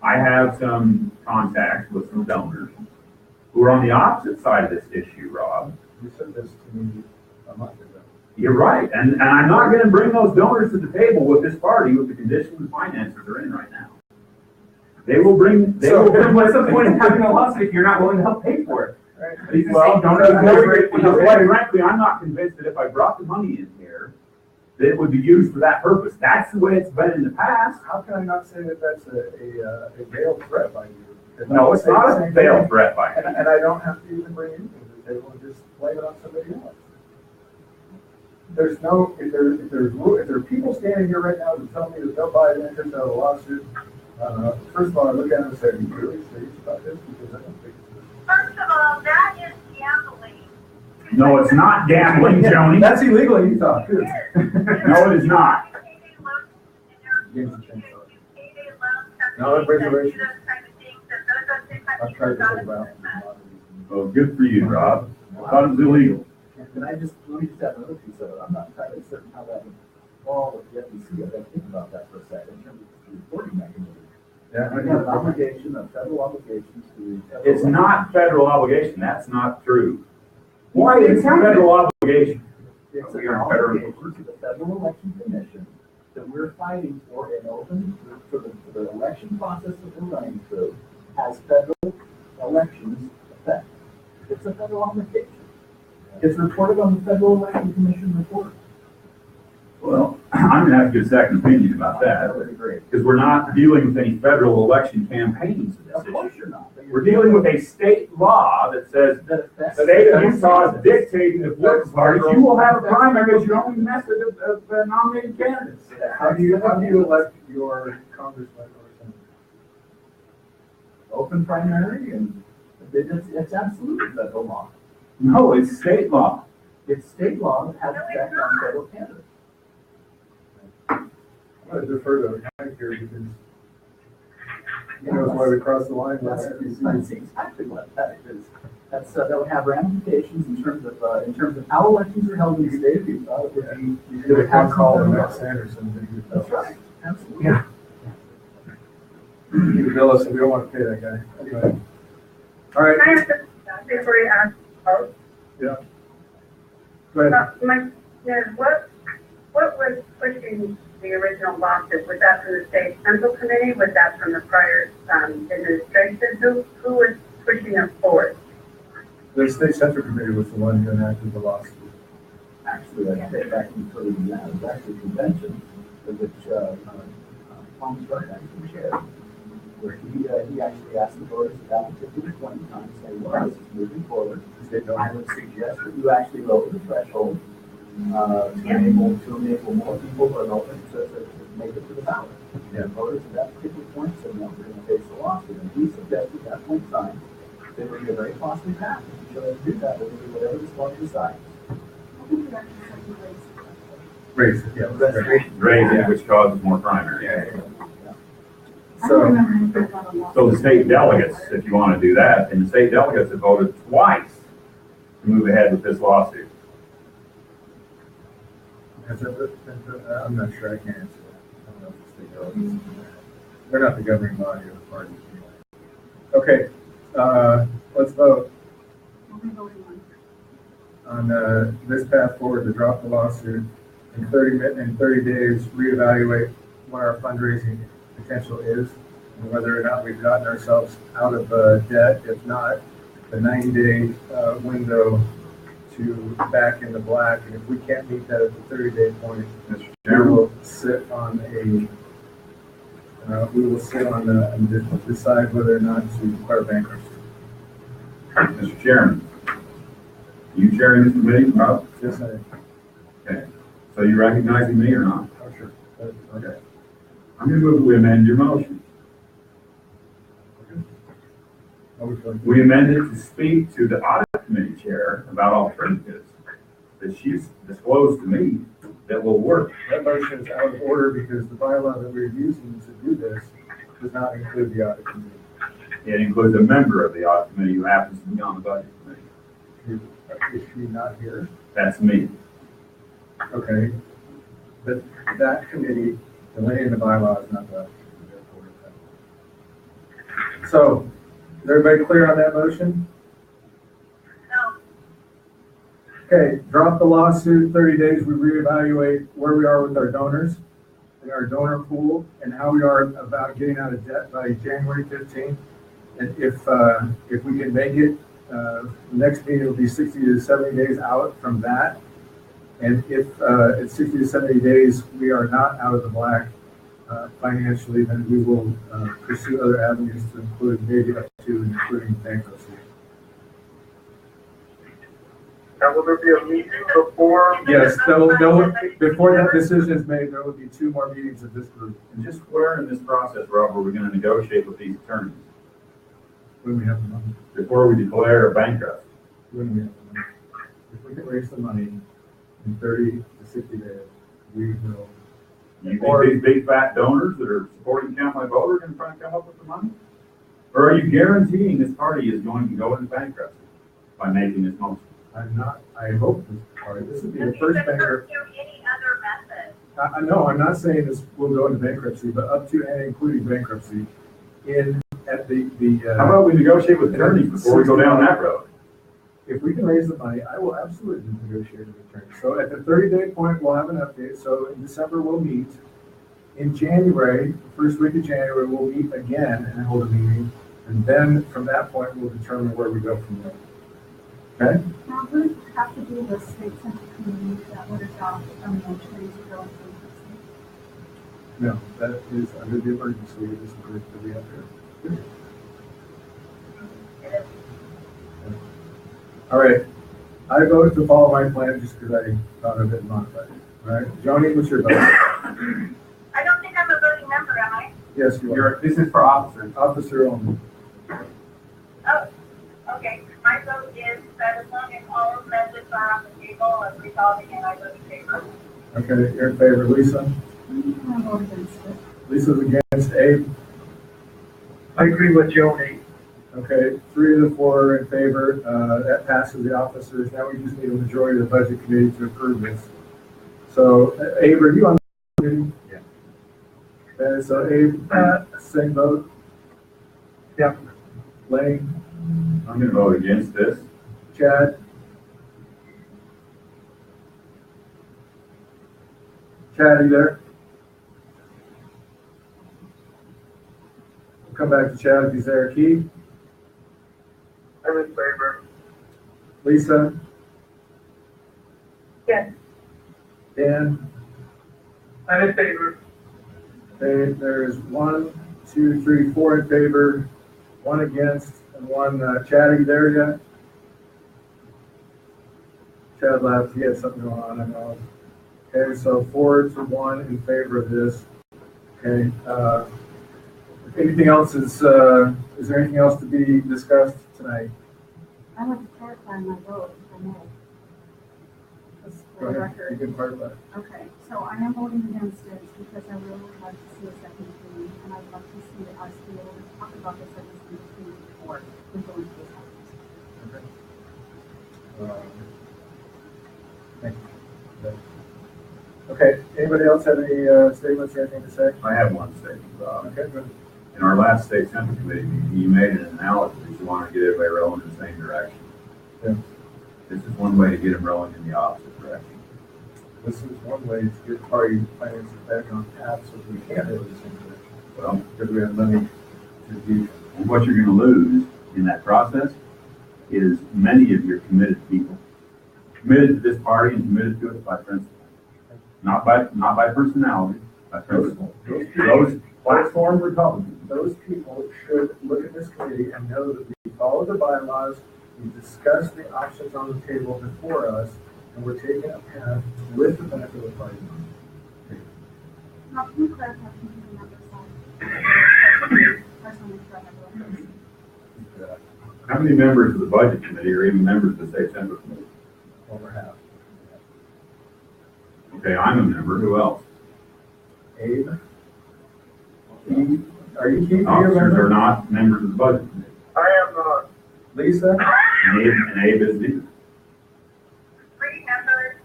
I have some contacts with some donors who are on the opposite side of this issue, Rob. You said this to me a month ago. You're right, and I'm not going to bring those donors to the table with this party with the conditions and finances they're in right now. They will bring. What's the point of having a lawsuit if you're not willing to help pay for it? Right. Well, quite frankly, I'm not convinced that if I brought the money in here, that it would be used for that purpose. That's the way it's been in the past. How can I not say that that's a veiled threat by you? No, it's not a veiled threat by me. And I don't have to even bring anything to the table and just blame it on somebody else. there's no, if there are people standing here right now to tell me that they'll buy an interest out of a lawsuit, first of all, I look at them and say, are you really serious about this? Because I don't think it's. First of all, that is gambling. No, it's not gambling, Joni. That's illegal in Utah, too. No, it is not. No, that's regulation. I've tried to talk about. Well, good for you, Rob. I thought it was illegal. And let me just add another piece of it. I'm not entirely certain how that would fall with the FEC. I've got to think about that for a second in terms of the reporting mechanism. Yeah, We have an obligation, a federal obligation to. It's not federal obligation. That's not true. Why is it federal obligation? It's We an are federal. obligation to the Federal Election Commission that we're fighting for an open, for the election process that we're running through has federal elections effect. It's a federal obligation. It's reported on the Federal Election Commission report. Well, I'm gonna have to get a second opinion about That that, would be great. because we're not dealing with any federal election campaigns in this Of course issue. you're not. But We're dealing with a state law that says that affects. the state of Utah is dictating the political parties. You will have a primary as your only method of nominating candidates. How do you elect your congressman or senator? Open primary and it's absolutely federal law. No, it's state law. It's state law that has effect on federal candidates. I'm gonna defer to Hank here because he knows why we crossed the line last That's exactly what that is. That would have ramifications in terms of how elections are held in the state of Utah. It would be. You did a phone call to Matt Sanderson. That's right. Absolutely. Yeah. You bill us, and we don't want to pay that guy. Anyway. All right, Can I ask a, before you ask, yeah. Go ahead. what was pushing the original lawsuit? Was that from the state central committee? Was that from the prior administration? Who was pushing it forward? The state central committee was the one who enacted the lawsuit. Actually, I think back in the it was actually a convention which Tom Stark actually chaired, where he actually asked the voters at that particular point in time, say, well, this is moving forward. I would suggest that you actually lower the threshold to enable more people who are open to make it to the ballot. And voters at that particular point said, no, we're going to face the lawsuit. And he suggested at that point in time that it would be a very costly path. If you chose to do that, it would be whatever the party decides. Raise it, yeah. Raising, which causes more primary. So, So the state delegates, if you want to do that, and the state delegates have voted twice to move ahead with this lawsuit. I'm not sure, I can't answer that. I don't know if the state delegates. They're not the governing body of the parties anyway. Okay, let's vote on this path forward to drop the lawsuit in 30 days, reevaluate what our fundraising potential is and whether or not we've gotten ourselves out of debt. If not, the 90-day window to back in the black. And if we can't meet that at the 30-day point, we will sit on and decide whether or not to declare bankruptcy. Mr. Chairman, are you chairing this committee, Rob? Yes, I am. Okay. So you recognizing me or not? Oh, sure. Okay. I'm going to move we amend your motion. We amended to speak to the audit committee chair about alternatives that she's disclosed to me that will work. That motion is out of order because the bylaw that we're using to do this does not include the audit committee. It includes a member of the audit committee who happens to be on the budget committee. Is she not here? That's me. Okay. But that committee, the way in the bylaw is not the. So, is everybody clear on that motion? No. Okay, drop the lawsuit, 30 days, we reevaluate where we are with our donors and our donor pool and how we are about getting out of debt by January 15th. And if we can make it, next meeting will be 60 to 70 days out from that. And if at 60 to 70 days we are not out of the black financially, then we will pursue other avenues to include maybe up to including bankruptcy. Now, will there be a meeting before? Yes, before that decision is made, there will be 2 more meetings of this group. And just where in this process, Rob, are we gonna negotiate with these attorneys When we have the money. before we declare a bankruptcy? When we have the money. If we can raise the money in 30 to 60 days, we will. You think these big fat donors that are supporting Count My Vote are gonna try and come up with the money? Or are you guaranteeing this party is going to go into bankruptcy by making this motion? I hope this will be the first bankruptcy. Do any other method. No, I'm not saying this will go into bankruptcy, but up to and including bankruptcy at the. How about we negotiate with attorneys before we go down that road? If we can raise the money, I will absolutely negotiate with attorneys. So at the 30-day point, we'll have an update. So in December, we'll meet. In January, the first week of January, we'll meet again and hold a meeting. And then from that point, we'll determine where we go from there. Okay? Now, who would have to do the state central committee that would adopt a motion to go into bankruptcy? No, that is under the emergency. It is a group that we have here. All right. I voted to follow my plan just because I thought of it modified. All right. Joni, what's your vote? I don't think I'm a voting member, am I? Yes, you are. This is for officers. Officer only. Oh, okay. My vote is that as long as all amendments are on the table of resolving it, I vote in favor. Okay, you're in favor. Lisa? I vote against it. Lisa's against. Abe? I agree with Joni. Okay, 3 of the 4 in favor. That passes the officers. Now we just need a majority of the budget committee to approve this. So, Abe, are you on the committee? Yeah. Okay, so Abe, same vote? Yep. Lane? I'm gonna vote against this. Chad? Chad, are you there? We'll come back to Chad if he's there. Keith? I'm in favor. Lisa? Yes. Dan? I'm in favor. Okay, there's 1, 2, 3, 4 in favor, 1 against, and 1, Chad, are you there yet? Chad left, he had something going on, I know. Okay, so 4 to 1 in favor of this. Okay, if anything else is there anything else to be discussed tonight? I want to clarify my vote, if I may. Just Go for the ahead, you record. can part that. Okay, so I am voting against it because I really would like to see a second reading, and I'd love to see us be able to talk about this at this meeting before we go into this house. Okay. Thank you. Okay, anybody else have any statements or anything to say? I have one statement, Rob. Okay, good. In our last state central committee meeting, you made an analysis that you want to get everybody rolling in the same direction. Yeah. This is one way to get them rolling in the opposite direction. This is one way to get party finances back on path so we can go the same direction. Well, Because we have money to do. and what you're going to lose in that process is many of your committed people. Committed to this party and committed to it by principle. Not by personality, by principle. Those platform Republicans. Those people should look at this committee and know that we follow the bylaws, we discuss the options on the table before us, and we're taking a path with the benefit of the party. Now, can you clarify from the number side? Personally, sure I have voted. How many members of the budget committee are even members of the state central committee? Over half. Okay, I'm a member. Who else? Abe? Keith? Are you keeping your Officers are member? not members of the budget committee. I am not. Lisa? And Abe is the. 3 members,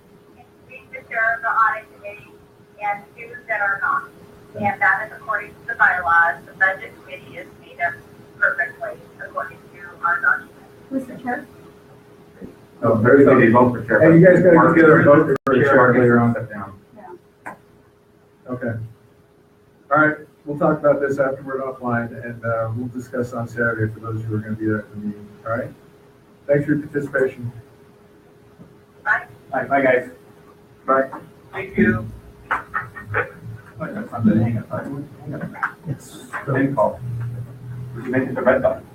being the chair of the audit committee, and 2 that are not. And that is according to the bylaws. The budget committee is made up perfectly according to our document. Who's the chair? Oh, very So they good. vote for chair. Hey, you guys gotta get together and vote for a chair Chair later on. Step down. Yeah. Okay. All right, we'll talk about this afterward offline, and we'll discuss on Saturday for those who are going to be at the meeting. All right? Thanks for your participation. Right? All right, bye, guys. Bye. Thank you. Hang up. Yes. Call. Would you make it the red button?